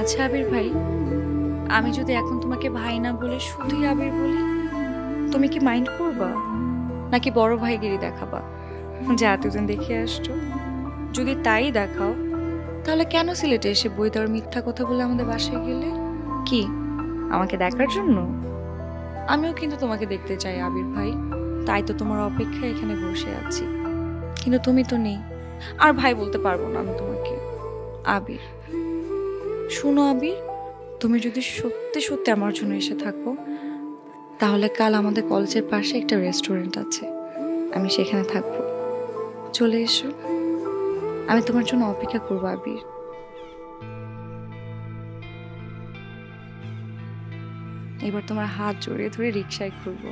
আচ্ছা আবির ভাই, আমি যদি এখন তোমাকে ভাই না বলে শুধুই আবির বলি, তুমি কি মাইন্ড করবা নাকি বড় ভাইগিরি দেখাবা যে এতদিন দেখে আসছো? যদি তাই দেখাও, তাহলে কেন সিলেটে এসে বই দেওয়ার মিথ্যা কথা বলে আমাদের বাসায় গেলে? কি আমাকে দেখার জন্য? আমিও কিন্তু তোমাকে দেখতে চাই আবির ভাই, তাই তো তোমার অপেক্ষায় এখানে বসে আছি। কিন্তু তুমি তো নেই, আর ভাই বলতে পারবো না আমি তোমাকে। আবির শুনো আবির, তুমি যদি সত্যি সত্যি আমার জন্য এসে থাকো, তাহলে কাল আমাদের কলেজের পাশে একটা রেস্টুরেন্ট আছে, আমি সেখানে থাকবো। চলে এসো, আমি তোমার জন্য অপেক্ষা করবো আবির। এবার তোমার হাত জড়িয়ে ধরে রিকশায় ঘুরবো,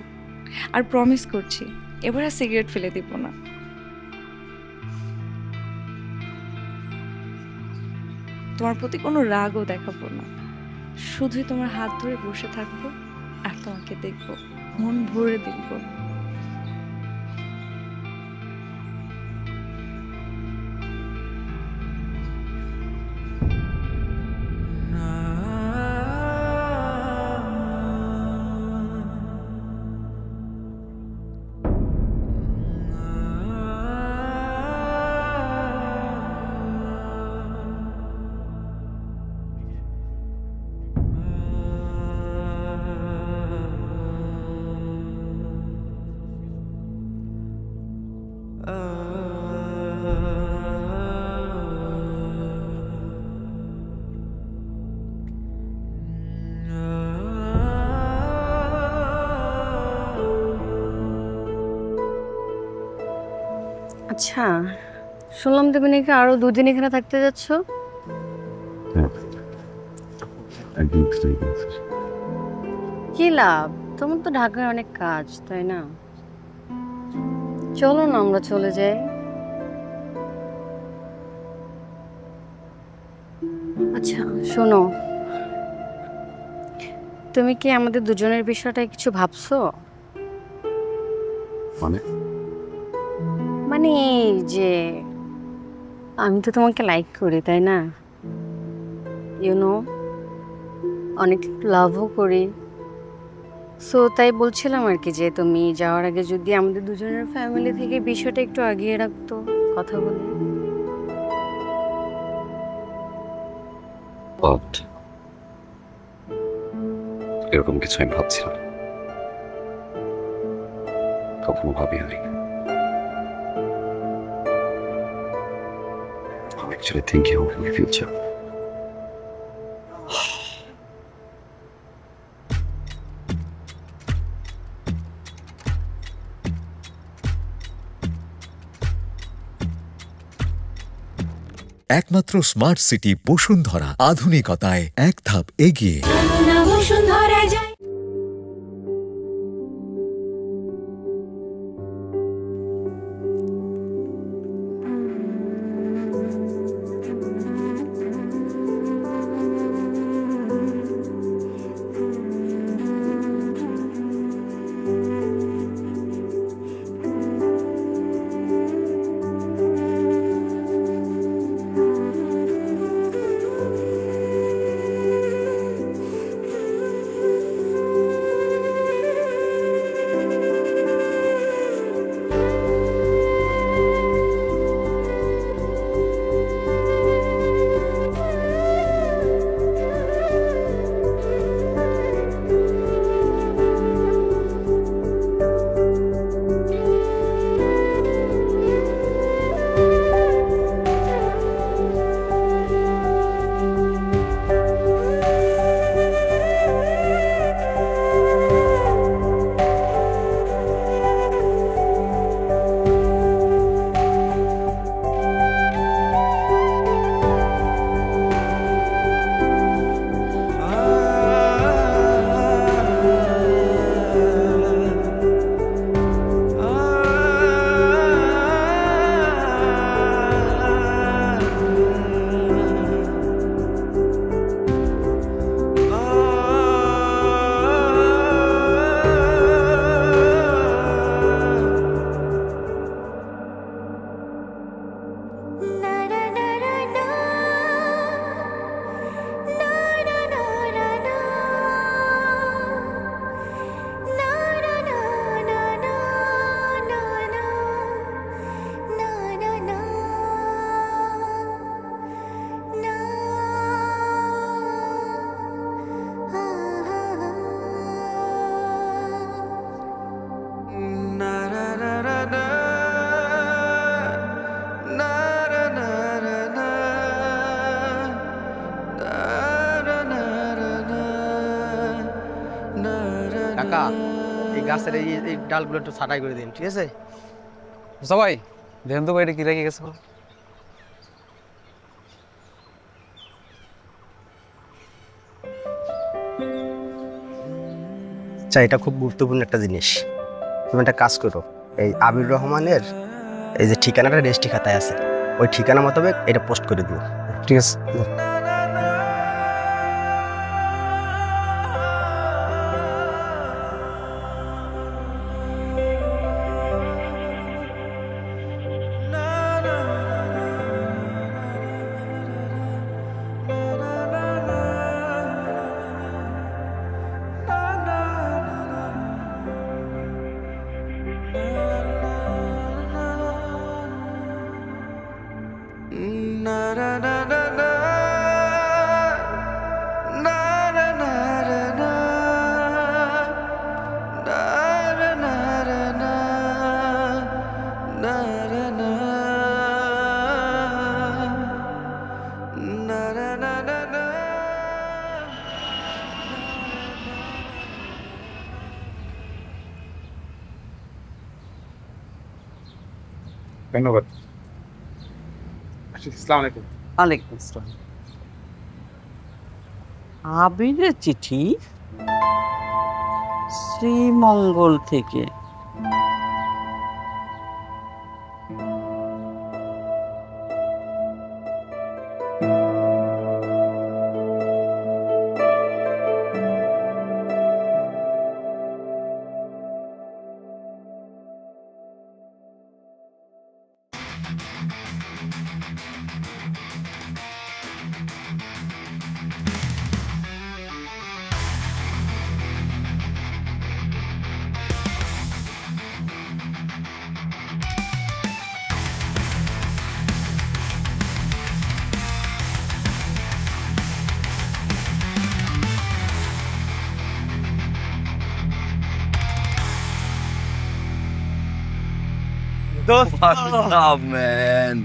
আর প্রমিস করছি এবার আর সিগারেট ফেলে দিব না। তোমার প্রতি কোনো রাগও দেখাবো না, শুধুই তোমার হাত ধরে বসে থাকবো আর তোমাকে দেখবো, মন ভরে দেখবো। আচ্ছা, শুনলাম তুমি নাকি আরো 2 দিন এখানে থাকতে যাচ্ছ। কি লাভ, তোমার তো ঢাকায় অনেক কাজ, তাই না? চলো না আমরা চলে যাই। আচ্ছা শোনো, তুমি কি আমাদের দুজনের বিষয়টা কিছু ভাবছো? মানে এই যে আমি তো তোমাকে লাইক করি, তাই না? ইউনো, অনেক লাভও করি। সো তাই বলছিলাম আর কি যে তুমি যাওয়ার আগে যদি আমাদের দুজনের ফ্যামিলি থেকে বিষয়টা একটু আগিয়ে রাখতো, কথা বলে। এরকম কিছু আমি ভাবছিলাম, কখনো ভাবিনি। I'm actually thinking of your future. একমাত্র স্মার্ট সিটি বসুন্ধরা, আধুনিকতায় এক ধাপ এগিয়ে। কাকা এই গাছের এই ডালগুলো একটু ছাঁটাই করে দিন, ঠিক আছে? সবাই দেখেন তো বাইরে কি রেখে গেছে। আচ্ছা, এটা খুব গুরুত্বপূর্ণ একটা জিনিস। তুমি একটা কাজ করো, এই আবির রহমানের এই যে ঠিকানাটা রেজিস্ট্রি খাতায় আছে, ওই ঠিকানা মোতাবেক এটা পোস্ট করে দিও। ঠিক আছে? ধন্যবাদ। আসসালামু আলাইকুম। ওয়ালাইকুম আসসালাম। আবিরের চিঠি শ্রীমঙ্গল থেকে। What's up, man?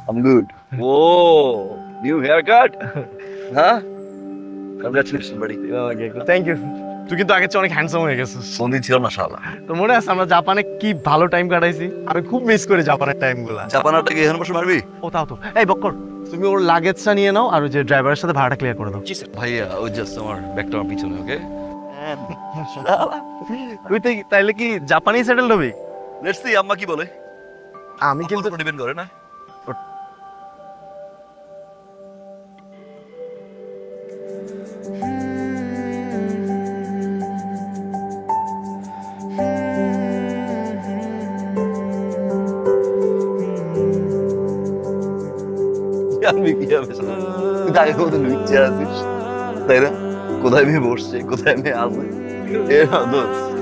I'm good. Whoa, new haircut? Huh? Congratulations, buddy. Thank you. তুই কিন্তু আগের চেয়ে অনেক হ্যান্ডসাম হয়ে গেছিস। কোনদিন ছিল না শালা। তো মনে আছে আমরা জাপানে কি ভালো টাইম কাটাইছি? আমি খুব মিস করি জাপানের টাইমগুলো। জাপানারটা কি এখন বসে মারবি? ও তাও তো। এই বক্কর, তুমি ওর লাগেজটা নিয়ে নাও আর ওই যে ড্রাইভারের সাথে ভাড়াটা ক্লিয়ার করে দাও। জি স্যার। ভাইয়া ও জাস্ট আমার ব্যাগটা আমার পিছনে, ওকে? তুই তাইলে কি জাপানি সেটেল হবি? লেটস সি আম্মা কি বলে। আমি কিন্তু ডিপেন্ড করে না। আমি কি হবে শোনা, তুই তাকে মতো লুইচে আসিস, তাই না? কোথায় মেয়ে বসছে, কোথায় মেয়ে আসবে,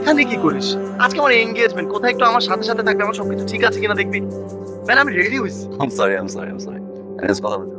এখানে কি করিস? আজকে আমার এনগেজমেন্ট, কোথায় একটু আমার সাথে সাথে থাকবে, আমার সবকিছু ঠিক আছে কিনা দেখবি। ম্যান আমি রেডি হইছি। I'm sorry. আমি just কথা বলছি।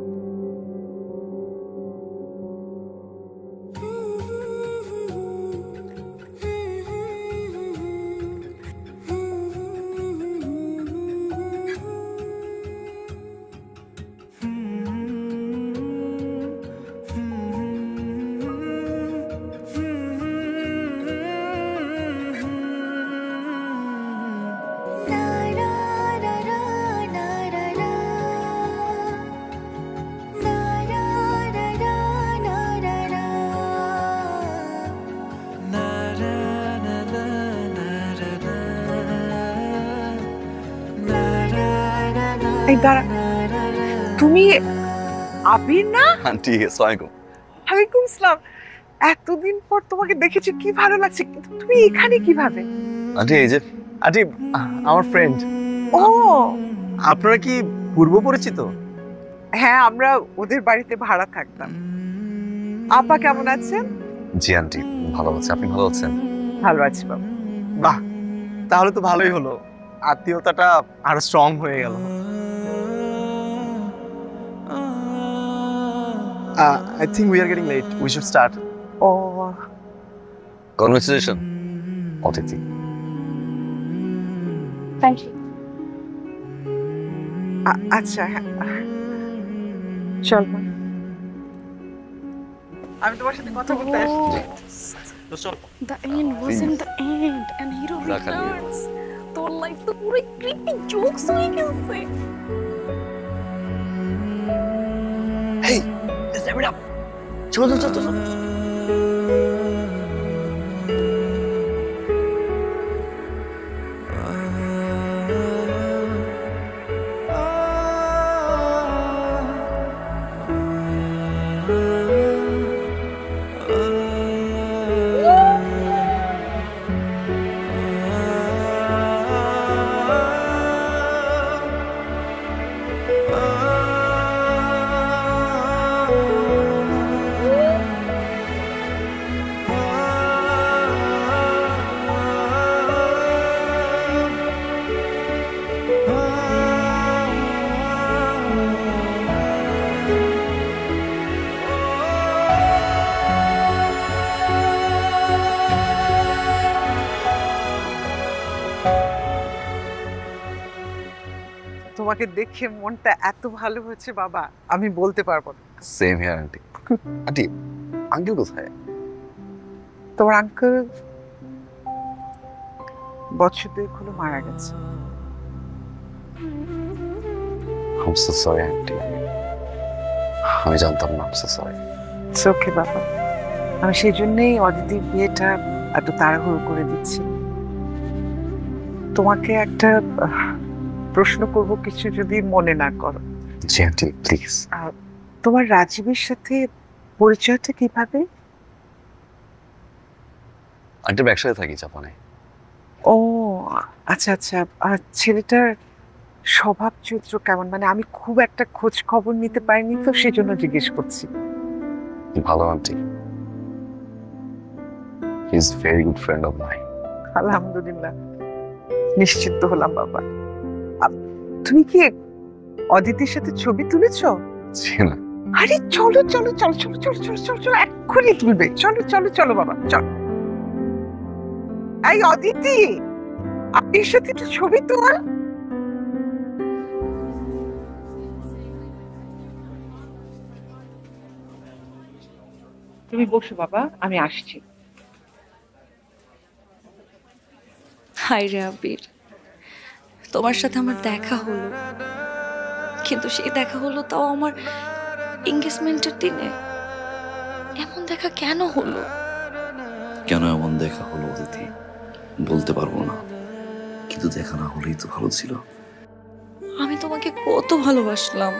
তুমি আবির না? আন্টি আসসালামু ওয়ালাইকুম আসসালাম। এতদিন পর তোমাকে দেখেছি, কি ভালো লাগছে। কিন্তু তুমি এখানে কিভাবে? আন্টি এই যে আন্টি আমার ফ্রেন্ড। ও, আপনারা কি পূর্ব পরিচিত? হ্যাঁ, আমরা ওদের বাড়িতে ভাড়া থাকতাম। আপা কেমন আছেন? জি আন্টি ভালো আছে। আপনি ভালো আছেন? ভালো আছি বাবা। বাহ, তাহলে তো ভালোই হলো, আত্মীয়তাটা আরো স্ট্রং হয়ে গেল। I think we are getting late. We should start. Oh. Congratulations, Otiti. Thank you. আচ্ছা, চল। আমি তোমার সাথে কথা বলতে আসছি। The end wasn't the end, and hero returns. তোর লাইফ তো পুরো ক্রিপি জোকস হয়ে গেছে। Hey, let's wrap it up. চলো। তোমাকে দেখে মনটা এত ভালো হচ্ছে বাবা, আমি বলতে পারবো না। Same here aunty. Aunty, uncle কোথায়? তোমার আঙ্কেল বছর দুয়েক হলো মারা গেছে। I'm so sorry, aunty. আমি জানতাম না, I'm so sorry। It's okay বাবা, আমি সেই জন্যই অদিতির বিয়েটা এত তাড়াহুড়ো করে দিচ্ছি। তোমাকে একটা প্রশ্ন করব, কিছু যদি মনে না করো। জি আন্টি, প্লিজ। তোমার রাজীবের সাথে পরিচয়টা কিভাবে? আন্টি একসাথে থাকি জাপানে। ও আচ্ছা আচ্ছা। আর ছেলেটার স্বভাব চরিত্র কেমন? মানে আমি খুব একটা খোঁজ খবর নিতে পারিনি তো, সেজন্য জিজ্ঞেস করছি। ভালো aunty, he is very good friend of mine. আলহামদুলিল্লাহ, নিশ্চিন্ত হলাম বাবা। তুমি কি অদিতির সাথে ছবি তুলেছো? জি না। আরে চলো চলো চলো চলো চলো চলো চলো চলো, এক্ষুনি তুলবে। চলো চলো চলো বাবা, চলো। এই অদিতি, আপনার সাথে একটু ছবি তোল। তুমি বসো বাবা, আমি আসছি। হাই রে আবির, তোমার সাথে আমার দেখা হলো, কিন্তু সেই দেখা হলো তাও আমার এনগেজমেন্টের দিনে। এমন দেখা কেন হলো? কেন এমন দেখা হলো অদিতি বলতে পারবো না, কিন্তু দেখা না হলেই তো ভালো ছিল। আমি তোমাকে কত ভালোবাসলাম,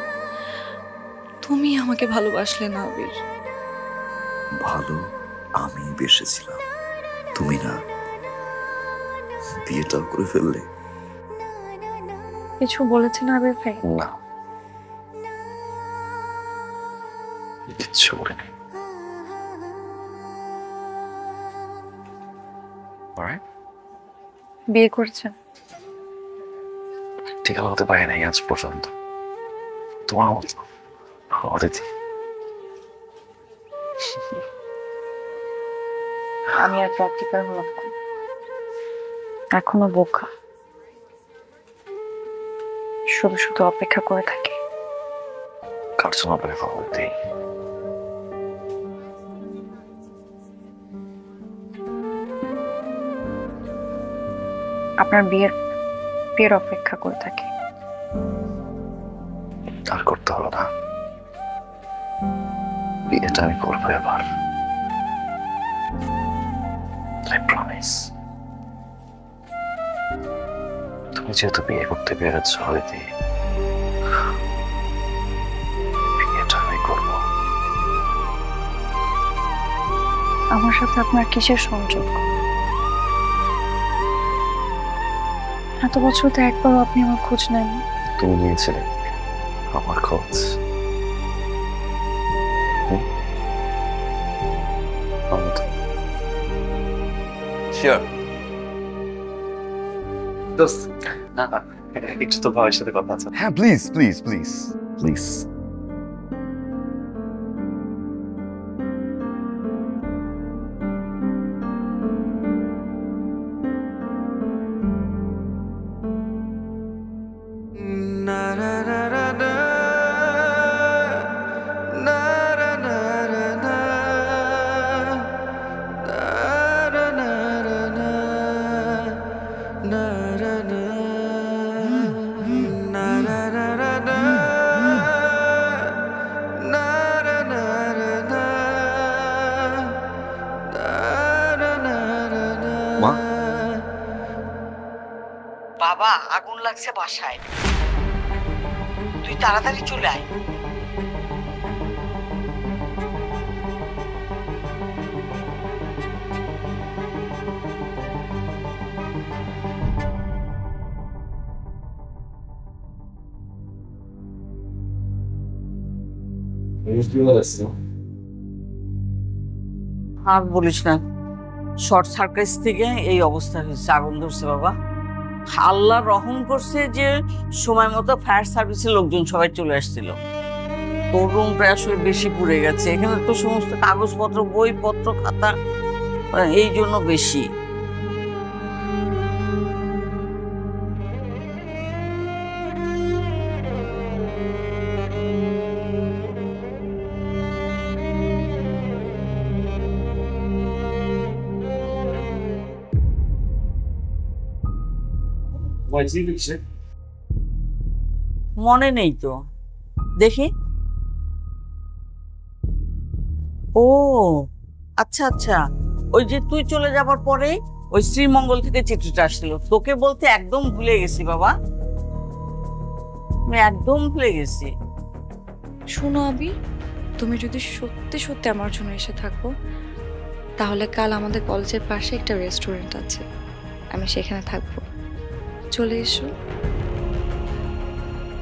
তুমি আমাকে ভালোবাসলে না আবির। ভালো আমি বেসেছিলাম, তুমি না। বিয়েটাও করে ফেললে। কিছু বলেছে না আবির ভাই? না, কিচ্ছু বলিনি। বিয়ে করছেন? ঠিক হতে পারে নাই আজ পর্যন্ত তোমার মতো অদিতি। আমি আর প্র্যাকটিক্যাল হলাম না, এখনো বোকা, শুধু শুধু অপেক্ষা করে থাকি। কার জন্য অপেক্ষা করতে? আপনার বিয়ের অপেক্ষা করে থাকি। আর করতে হলো না, বিয়েটা আমি করবো এবার। I promise. তুমি যেহেতু বিয়ে করতে পেরেছ হয়তো, বিয়েটা আমি করবো। আমার সাথে আপনার কিসের সংযোগ? এত বছর তো একবারও আপনি আমার খোঁজ নেন। তুমি নিয়েছিলে আমার খোঁজ? শিওর দোস্ত, একটু তো ভাইয়ের সাথে কথা আছে। হ্যাঁ প্লিজ প্লিজ প্লিজ প্লিজ। বাবা, আগুন লাগছে বাসায়, তুই তাড়াতাড়ি চলে আয়। আর বলিস না, শর্ট সার্কিট থেকে এই অবস্থা হয়েছে, আগুন ধরছে বাবা। আল্লাহ রহম করছে যে সময় মতো ফায়ার সার্ভিসের লোকজন সবাই চলে আসছিল। তোর রুমটা আসলে বেশি পুড়ে গেছে, এখানে তো সমস্ত কাগজপত্র, বইপত্র, খাতা, এই জন্য বেশি। মনে নেই তো, দেখি। ও আচ্ছা আচ্ছা, ওই যে তুই চলে যাবার পরে ওই শ্রীমঙ্গল থেকে চিঠিটা আসছিল, তোকে বলতে একদম ভুলে গেছি বাবা, আমি একদম ভুলে গেছি। শোনো আবি, তুমি যদি সত্যি সত্যি আমার জন্য এসে থাকো তাহলে কাল আমাদের কলেজের পাশে একটা রেস্টুরেন্ট আছে, আমি সেখানে থাকবো, চলে এসো।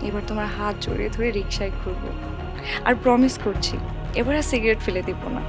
এবার তোমার হাত জড়িয়ে ধরে রিক্সায় ঘুরবো, আর প্রমিস করছি এবার আর সিগারেট ফেলে দিব না।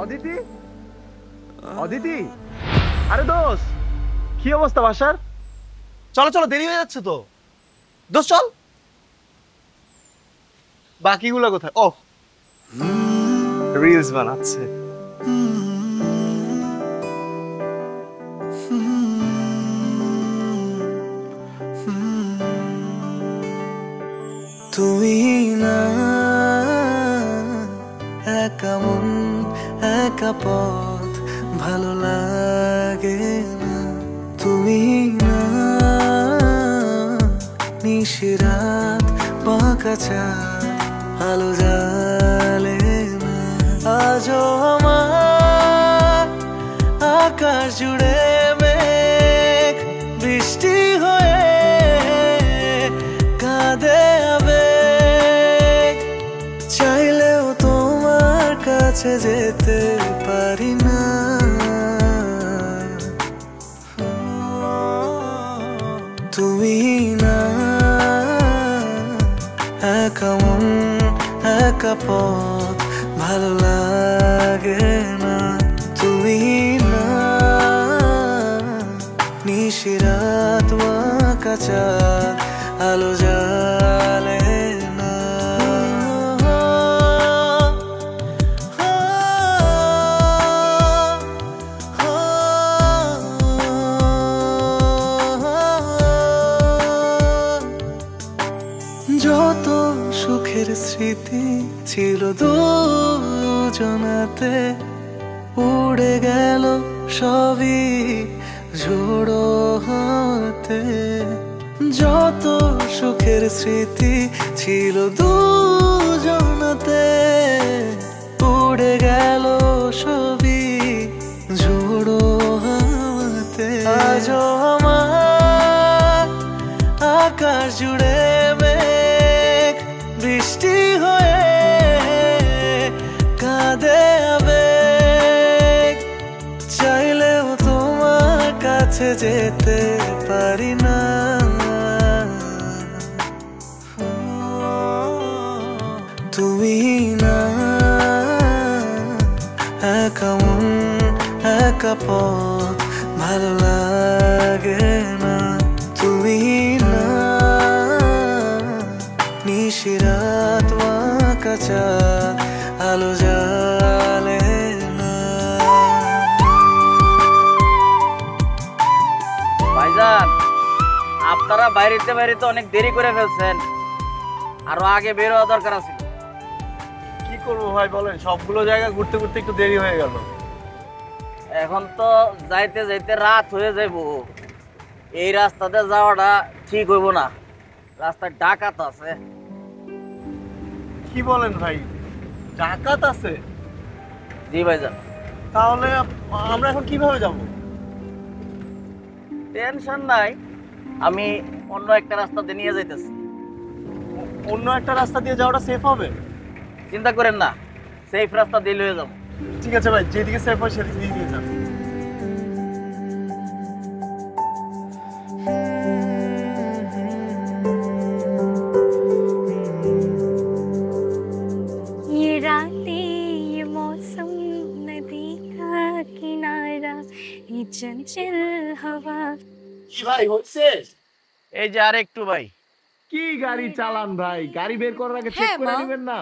অদিতি, অদিতি, আরে দোষ, কি অবস্থা বাসার? চলো চলো, দেরি হয়ে যাচ্ছে তো। দোষ চল। বাকিগুলো কোথায়? ও রিলস বানাচ্ছে। তুমি না একা মন একা পথ ভালো লাগে না, তুমি না নিশিরাত বাঁকা চাঁদ আলো জ্বালে না, আজও আমার আকাশ জুড়ে মেঘ বৃষ্টি হয়ে কাঁদে আবেগ, চাইলেও তোমার কাছে যেতে পারি না, তুমি না একা মন একা পথ ভালো লাগে না, তুমি না নিশিরাত বাঁকা চাঁদ আলো জ্বালে না। যত সুখের স্মৃতি ছিল দুজনাতে উড়ে গেল সবই ঝোড়ো হাতে, যত সুখের স্মৃতি ছিল দুজনাতে উড়ে গেল সবই ঝোড়ো হাতে, আজও আমার আকাশ জুড়ে মেঘ বৃষ্টি হয়ে কাঁদে আবেগ, চাইলেও তোমার কাছে যেতে পারি না, তুমি না একা মন একা পথ ভালো লাগে না, তুমি না নিশিরাত বাঁকা চাঁদ আলো জ্বালে না। ভাইজান, আপনারা বাইরেতে বাইরেতে অনেক দেরি করে ফেলছেন, আরো আগে বের হওয়া দরকার আছে। কি করবো ভাই বলেন, সবগুলো জায়গা ঘুরতে ঘুরতে একটু দেরি হয়ে গেল। এখন তো যাইতে যাইতে রাত হয়ে যাইব, এই রাস্তাতে যাওয়াটা ঠিক হইব না, রাস্তায় ডাকাত আছে। কি বলেন ভাই, ডাকাত আছে? জি ভাইজান। তাহলে আমরা এখন কিভাবে যাব? টেনশন নাই, আমি অন্য একটা রাস্তা দিয়ে নিয়ে যাইতেছি। অন্য একটা রাস্তা দিয়ে যাওয়াটা সেফ হবে? চিন্তা করেন না, সেফ রাস্তা দিয়ে লয়ে যাবো। ঠিক আছে ভাই, যেদিকে সেফ হয় সেদিকে নিয়ে যান। ये रातें ये मौसम नदी का किनारा ये चंचल हवा। কি ভাই হচ্ছে? এই যে আর একটু ভাই। কি গাড়ি চালান ভাই, গাড়ি বের করার আগে চেক করে নেবেন না?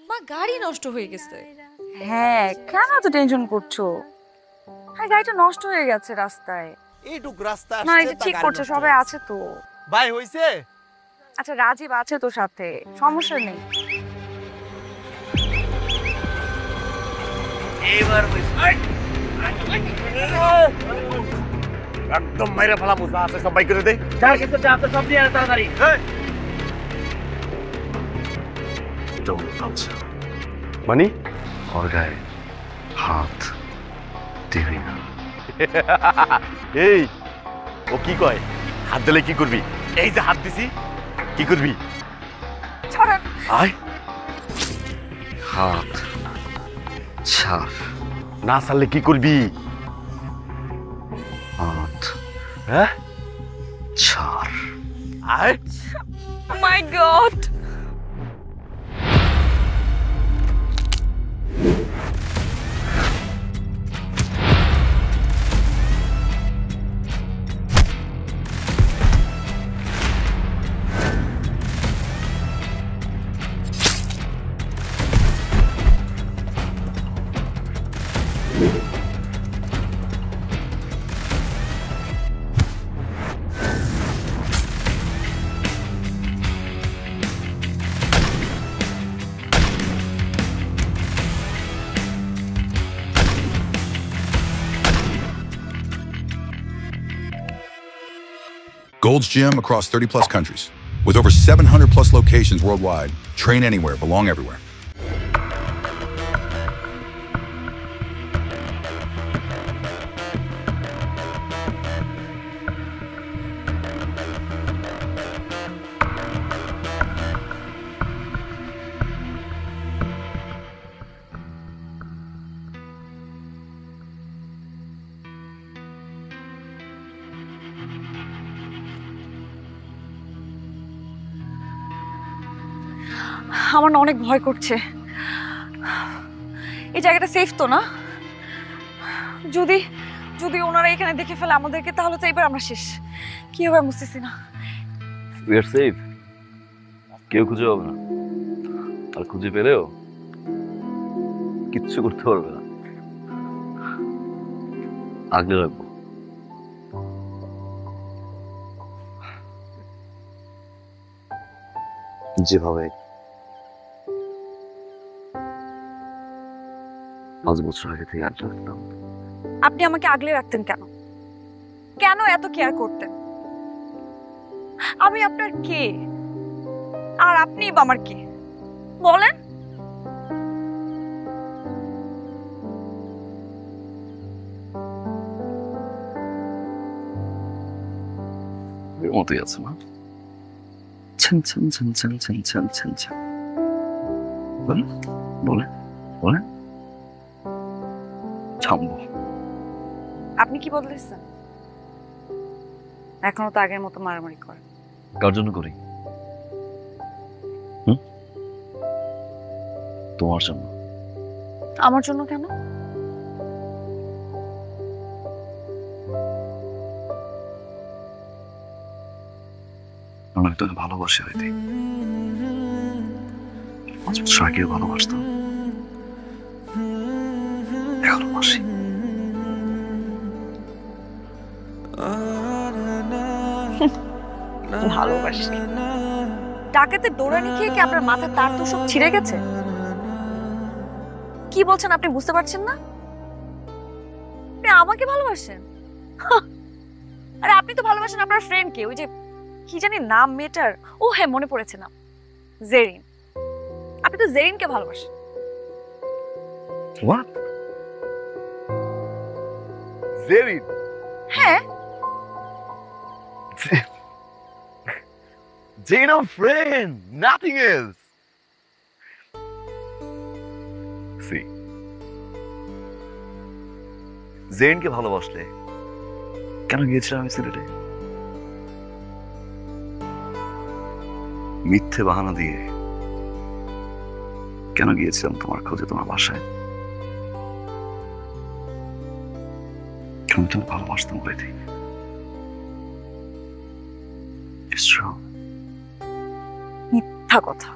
মা গাড়ি নষ্ট হয়ে গেছে। হ্যাঁ, কেন এত টেনশন করছো? হ্যাঁ, গাড়িটা নষ্ট হয়ে গেছে রাস্তায়। এইটুক রাস্তা না, এটা ঠিক করছে, সবাই আছে তো। ভাই হইছে? আচ্ছা, রাজীব আছে তো সাথে, সমস্যা নেই। এইবার একদম মাইরা ফেলা মুজা আছে, সব বাই করে দে। যার কিছু চাপতে সব দিয়ে তাড়াতাড়ি। মানে ওর গায়ে হাত দিবি না। এই ও কি কয়, হাত দিলে কি করবি? এই যে হাত দিছি, কি করবি? ছাড়েন। আয়, হাত ছাড়। না ছাড়লে কি করবি? হাত হ্যাঁ ছাড়। আয়। Oh my God! Gold's Gym across 30 plus countries. With over 700 plus locations worldwide, train anywhere, belong everywhere. আমার না অনেক ভয় করছে। এই জায়গাটা সেফ তো না? যদি যদি ওনারা এখানে দেখে ফেলে আমাদেরকে, তাহলে তো এবার আমরা শেষ। কি হবে বুঝতেছি না। উই আর সেফ, কেউ খুঁজে পাবে না, আর খুঁজে পেলেও কিচ্ছু করতে পারবে না। আগলে রাখবো। যেভাবে 5 বছর আগে থেকে আগলে রাখতাম। আপনি আমাকে আগলে রাখতেন কেন? কেন এত কেয়ার করতেন? আমি আপনার কে? আর আপনি বা আমার কে? বলেন। এর মতোই আছে না? ছেন ছেন ছেন ছেন ছেন ছেন ছেন ছেন। বলেন বলেন বলেন। থামবো। আপনি কি বদলেছেন? এখনো তো আগের মতো মারামারি করেন। কার জন্য করি? তোমার জন্য। আমার জন্য কেন? আমি তোকে ভালোবাসি হইতে। 5 বছর আগেও ভালোবাসতাম, এখনো বাসি। ভালোবাসি। ডাকাতে দৌড়ানি খেয়ে কি আপনার মাথার তার তো সব ছিঁড়ে গেছে? কি বলছেন আপনি বুঝতে পারছেন না? আপনি আমাকে ভালোবাসেন? আরে আপনি তো ভালোবাসেন আপনার ফ্রেন্ডকে, ওই যে কি জানি নাম মেটার, ও হ্যাঁ মনে পড়েছে না, জেরিন। আপনি তো জেরিনকে ভালোবাসেন। What? জেরিন? হ্যাঁ। Jane, our friend, nothing else. See, জেনকে ভালোবাসলে কেন গিয়েছিলাম আমি সিলেটে? মিথ্যে বাহানা দিয়ে কেন গিয়েছিলাম তোমার খোঁজে, তোমার বাসায়? কেন তুমি ভালোবাসতাম বলে? It's true. মিথ্যা কথা।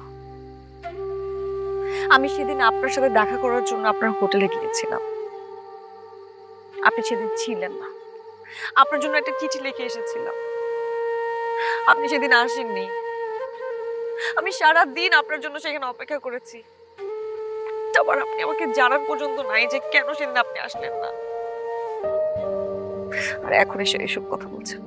আমি সেদিন আপনার সাথে দেখা করার জন্য আপনার হোটেলে গিয়েছিলাম। আপনি সেদিন ছিলেন না। আপনার জন্য একটা চিঠি লিখে এসেছিলাম, আপনি সেদিন আসেননি। আমি সারা দিন আপনার জন্য সেখানে অপেক্ষা করেছি। আবার আপনি আমাকে জানার পর্যন্ত নাই যে কেন সেদিন আপনি আসলেন না। আর এখন এসে এসব কথা বলছেন।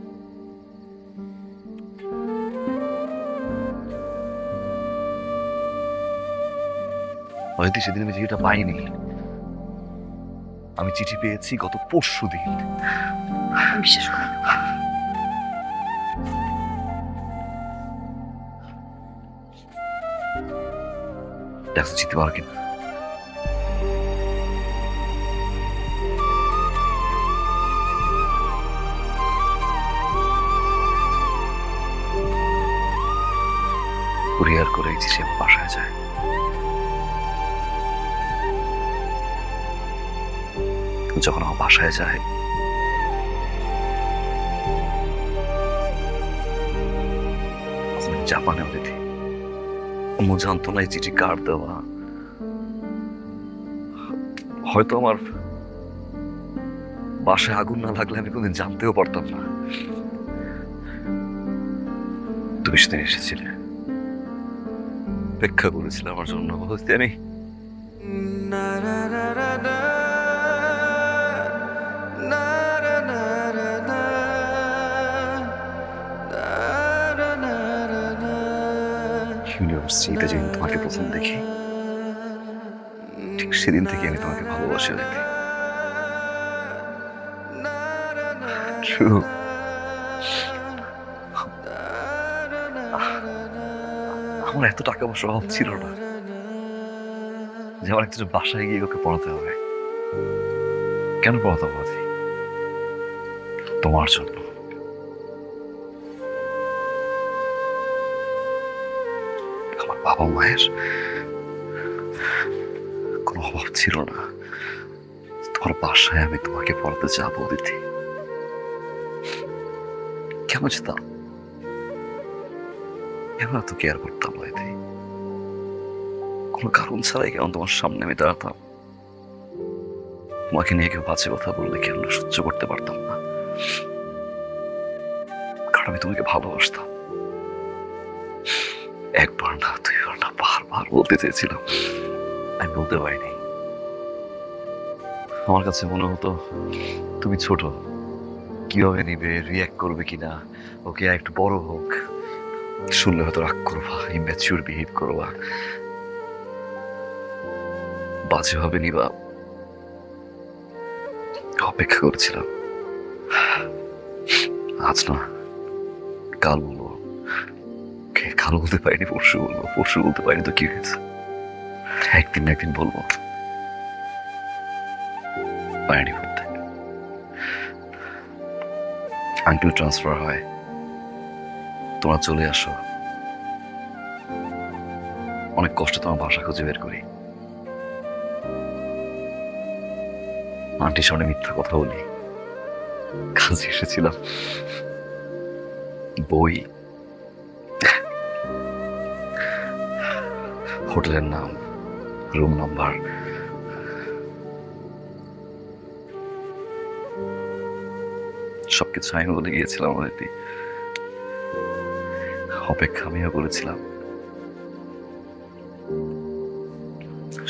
হয়তো সেদিন আমি চিঠিটা পাইনি। আমি চিঠি পেয়েছি গত পরশুদিন। বিশ্বাস করেন, দেখো চিনতে পারো কিনা। কুরিয়ার করে চিঠি আমার বাসায় যায়। যখন আমার বাসায় যায় জাপানে অতিথি ও জানতো না এই চিঠি কার দেওয়া। হয়তো আমার বাসায় আগুন না লাগলে আমি কোনদিন জানতেও পারতাম না। তুমি সেদিন এসেছিলে, অপেক্ষা করেছিল আমার জন্য। হয়তো আমি ইউনিভার্সিটিতে যেদিন তোমাকে প্রথম দেখি, ঠিক সেদিন থেকে আমি তোমাকে ভালোবাসি। আমার এত টাকা পয়সা অভাব ছিল না যে আমার একটা বাসায় গিয়ে ওকে পড়াতে হবে। কেন পড়াতাম না? তোমার জন্য। আমার বাবা মায়ের কোনো অভাব ছিল না। তোমার বাসায় আমি তোমাকে পড়াতে যাবো দিদি। কেন যেতাম? কেন এত কেয়ার করতাম দিদি? কোনো কারণ ছাড়াই কেমন তোমার সামনে আমি দাঁড়াতাম? তোমাকে নিয়ে কেউ বাজে কথা বললে কেন সহ্য করতে পারতাম না? কারণ আমি তোমাকে ভালোবাসতাম। একবার না, দুইবার না, বারবার বলতে চেয়েছিলাম, আমি বলতে পারিনি। আমার কাছে মনে হতো তুমি ছোট, কিভাবে নিবে, রিয়াক্ট করবে কিনা, ওকে একটু বড় হোক, শুনলে হয়তো রাগ করবা, ইম্যাচিউর বিহেভ করবা, বাজেভাবে নিবা। অপেক্ষা করেছিলাম। আজ না, কাল বলবো। কাল বলতে পারিনি, পরশু বলবো। পরশু বলতে পারিনি তো কি হয়েছে? একদিন না একদিন বলবো। পারিনি বলতে। আঙ্কেল ট্রান্সফার হয়, তোমরা চলে আসো। অনেক কষ্টে তোমার বাসা খুঁজে বের করি। আন্টির সামনে মিথ্যা কথা বলি। কাজে এসেছিলাম, বই, হোটেলের নাম, রুম নাম্বার, সবকিছু আমি বলে গিয়েছিলাম। অপেক্ষা আমিও করেছিলাম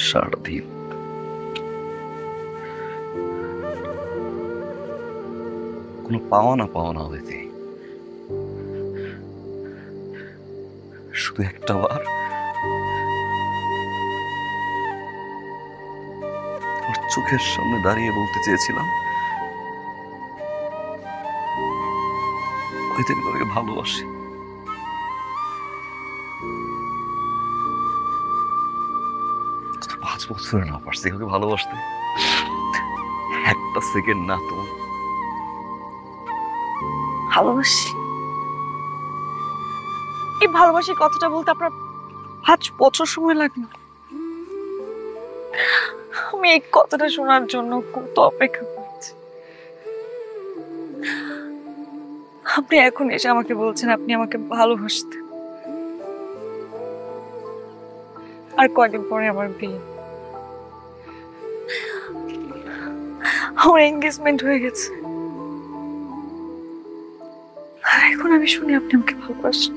সারাদিন। কোনো পাওয়া না হইতে শুধু একটা বার ওর চোখের সামনে দাঁড়িয়ে বলতে চেয়েছিলাম, অদিতি আমি তোমাকে ভালোবাসি। আজকে 5 বছরে না পারছি কাউকে ভালোবাসতে, একটা সেকেন্ড না তো ভালোবাসি। এই ভালোবাসি কথাটা বলতে আপনার 5 বছর সময় লাগলো। আমি এই কথাটা শোনার জন্য কত অপেক্ষা করছি। আপনি এখন এসে আমাকে বলছেন আপনি আমাকে ভালোবাসতেন। আর কয়দিন পরে আমার বিয়ে, আমার এনগেজমেন্ট হয়ে গেছে। আর এখন আমি শুনি আপনি আমাকে ভালোবাসেন।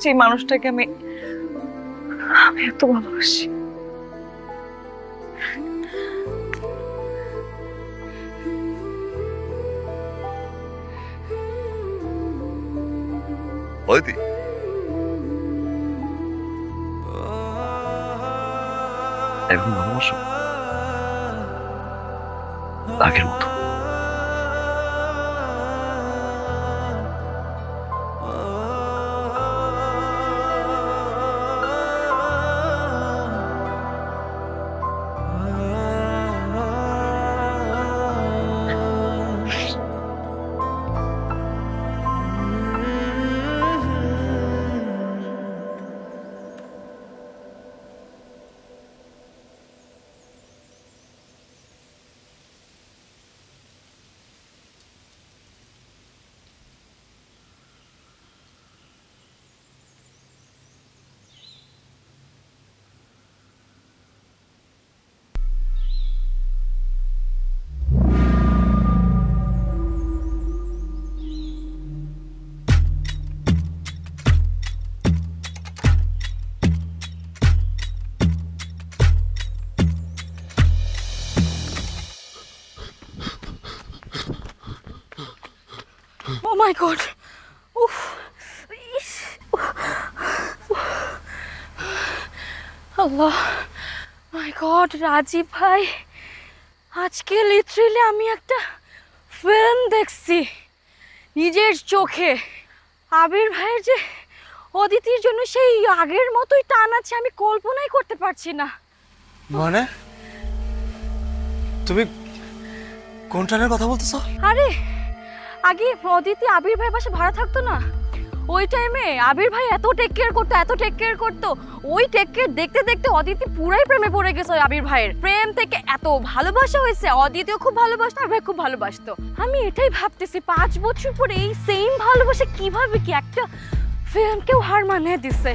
যে মানুষটাকে আমি এত ভালোবাসি, অদিতি এখন ভালোবাসো আগের মতো? Oh my God! Oof! Allah! My God, Rajib ভাই, আজকে লিটারেলি আমি একটা ফিল্ম দেখছি নিজের চোখে। আবির ভাইয়ের যে অদিতির জন্য সেই আগের মতোই টান আছে, আমি কল্পনাই করতে পারছি না। মানে তুমি কোন টানের কথা বলতেছো? আরে আগে অদিতি আবির ভাই বাসা ভাড়া থাকতো না, ওই টাইমে আবির ভাই এত টেক কেয়ার করতো, ওই টেক কেয়ার দেখতে দেখতে অদিতি পুরাই প্রেমে পড়ে গেছে ওই আবির ভাইয়ের। প্রেম থেকে এত ভালোবাসা হয়েছে, অদিতিও খুব ভালোবাসতো আর ভাই খুব ভালোবাসতো। আমি এটাই ভাবতেছি 5 বছর পরে এই সেম ভালোবাসা কিভাবে কি একটা ফিল্মকেও হার মানিয়ে দিচ্ছে।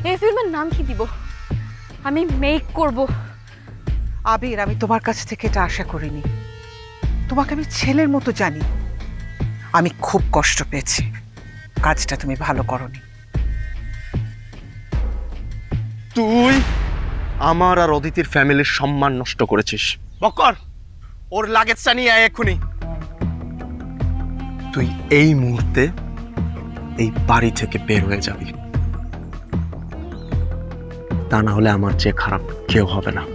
এই ফিল্মের নাম কি দিব? আমি মেক করব। আবির, আমি তোমার কাছ থেকে এটা আশা করিনি। তোমাকে আমি ছেলের মতো জানি। আমি খুব কষ্ট পেয়েছি, কাজটা তুমি ভালো করনি। তুই আমার আর অদিতির ফ্যামিলির সম্মান নষ্ট করেছিস। বক্কর, ওর লাগেজটা নিয়ে আয় এক্ষুনি। তুই এই মুহূর্তে এই বাড়ি থেকে বের হয়ে যাবি, তা না হলে আমার চেয়ে খারাপ কেউ হবে না।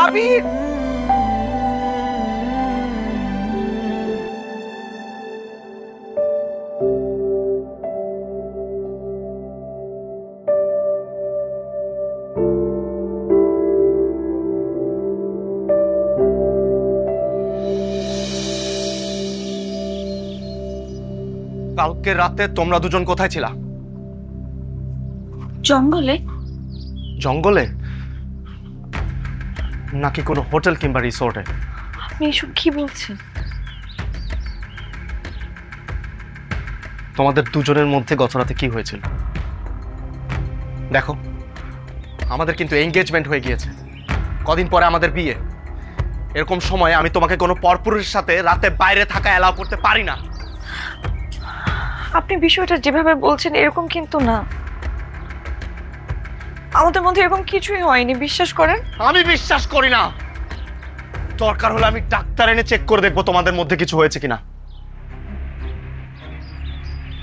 আবির কালকে রাতে তোমরা দুজন কোথায় ছিলা? জঙ্গলে। জঙ্গলে নাকি কোনো হোটেল কিংবা রিসোর্টে? আপনি এসব কি বলছেন? তোমাদের দুজনের মধ্যে গত রাতে কি হয়েছিল? দেখো, আমাদের কিন্তু এনগেজমেন্ট হয়ে গিয়েছে, কদিন পরে আমাদের বিয়ে। এরকম সময় আমি তোমাকে কোনো পরপুরুষের সাথে রাতে বাইরে থাকা অ্যালাউ করতে পারি না। আপনি বিষয়টা যেভাবে বলছেন এরকম কিন্তু না, আমাদের মধ্যে এরকম কিছুই হয়নি, বিশ্বাস করেন। আমি বিশ্বাস করি না। দরকার হলে আমি ডাক্তার এনে চেক করে দেখবো তোমাদের মধ্যে কিছু হয়েছে কিনা।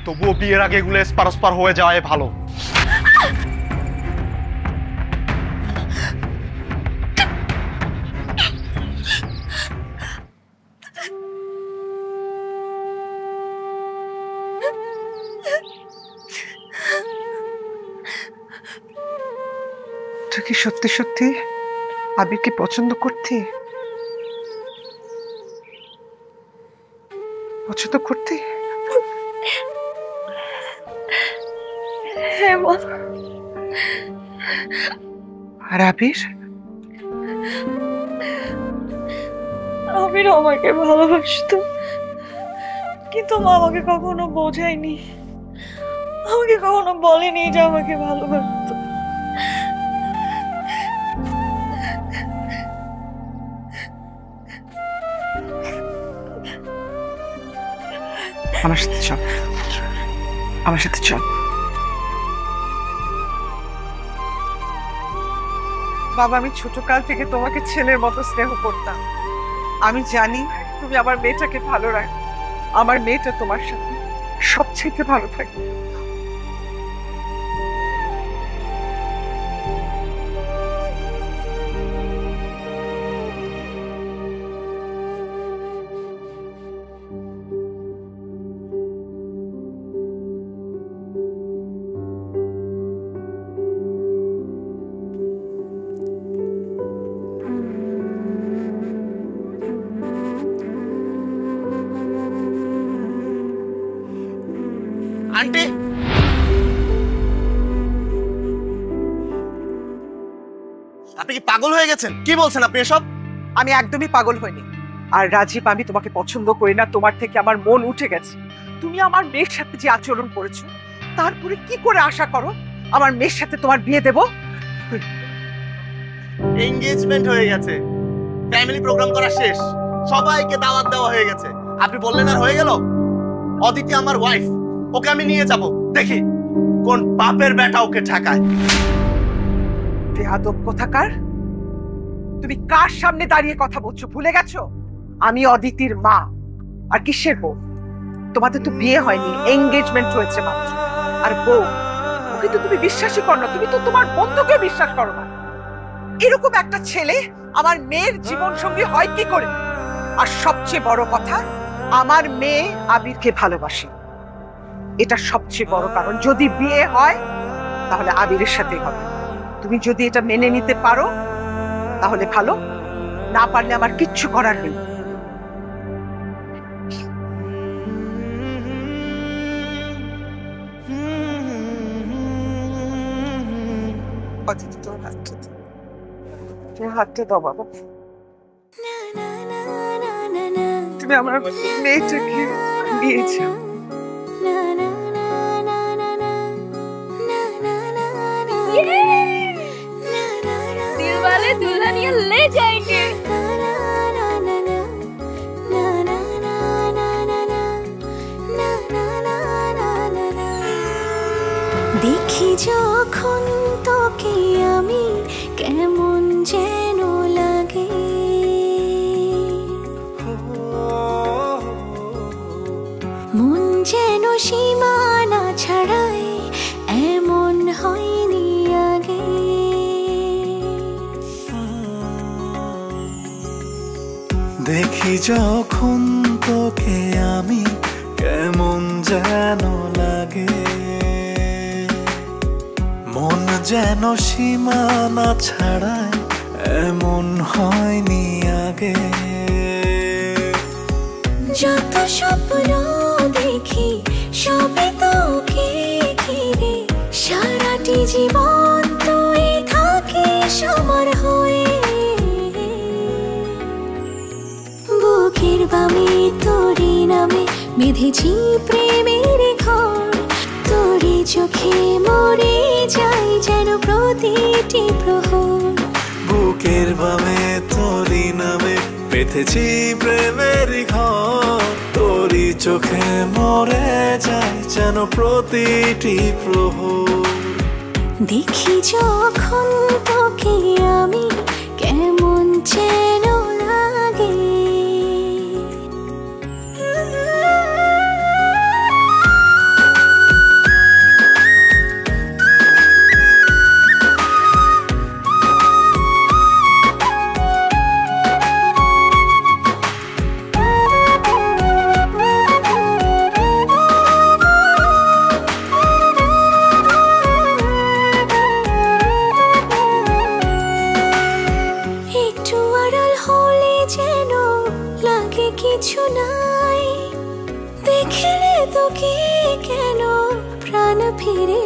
তবুও বিয়ের আগে এগুলো স্পারস্পার হয়ে যাওয়াই ভালো। তুই কি সত্যি সত্যি আবিরকে পছন্দ করতি? পছন্দ করতি? হ্যাঁ বল। আর আবির? আবির আমাকে ভালোবাসতো, কিন্তু মা আমাকে কখনো বোঝায়নি, আমাকে কখনো বলেনি যে আমাকে ভালোবাসতো। আমার সাথে চল, আমার সাথে চল। বাবা, আমি ছোটকাল থেকে তোমাকে ছেলের মতো স্নেহ করতাম। আমি জানি তুমি আমার মেয়েটাকে ভালো রাখো। আমার মেয়েটা তোমার সাথে সবচেয়ে ভালো থাকে। আন্টি, আপনি কি পাগল হয়ে গেছেন? কি বলছেন আপনি এসব? আমি একদমই পাগল হইনি। আর রাজীব, আমি তোমাকে পছন্দ করি না, তোমার থেকে আমার মন উঠে গেছে। তুমি আমার মেয়ের সাথে যে আচরণ করেছো, তারপরে কি করে আশা করো আমার মেয়ের সাথে তোমার বিয়ে দেব? এনগেজমেন্ট হয়ে গেছে, ফ্যামিলি প্রোগ্রাম করা শেষ, সবাইকে দাওয়াত দেওয়া হয়ে গেছে। আপনি বললেন আর হয়ে গেল? অদিতি আমার ওয়াইফ, ওকে আমি নিয়ে যাব, দেখি কোন বাপের বেটা ওকে ঠেকায়। বেয়াদব কোথাকার! তুমি কার সামনে দাঁড়িয়ে কথা বলছো ভুলে গেছো? আমি অদিতির মা। আর কিসের বউ? তোমাদের তো বিয়ে হয়নি, এনগেজমেন্ট হয়েছে মাত্র। আর বউ, ওকে তো তুমি বিশ্বাসই করো না, তুমি তো তোমার বন্ধুকে বিশ্বাস করো না। এরকম একটা ছেলে আমার মেয়ের জীবন সঙ্গী হয় কি করে? আর সবচেয়ে বড় কথা, আমার মেয়ে আবিরকে ভালোবাসে, এটা সবচেয়ে বড় কারণ। যদি বিয়ে হয় তাহলে আবিরের সাথে হবে। তুমি যদি এটা মেনে নিতে পারো তাহলে ভালো, না পারলে আমার কিচ্ছু করার নেই। হাতটা দাও বাবা। তুমি আমার মেয়েটাকে নিয়েছো। दिलवाले दुल्हनिया ले जाएंगे। দেখি যখন তোকে আমি কেমন যেন লাগে, মন যেন সীমানা ছাড়াই এমন হয়নি আগে। দেখি যখন তোকে আমি কেমন যেন লাগে, মন যেন সীমানা ছাড়ায় এমন হয়নি আগে। যত স্বপ্ন দেখি সবে তোকে ঘিরে, সারাটি জীবন তুই থাকিস আমার হয়ে। বুকের বামে তোরি নামে বেঁধেছি প্রেমের ঘর, তোরি চোখে মরে যাই যেন প্রতিটি প্রহর। বুকের বামে তোরি নামে বেঁধেছি প্রেমের ঘর, তোরি চোখে মরে যায় যেন প্রতিটি প্রহর। দেখি যখন তোকে আমি কেমন যেন লাগে। কিছু নাই দেখলে তোকে কেন প্রাণ ফিরে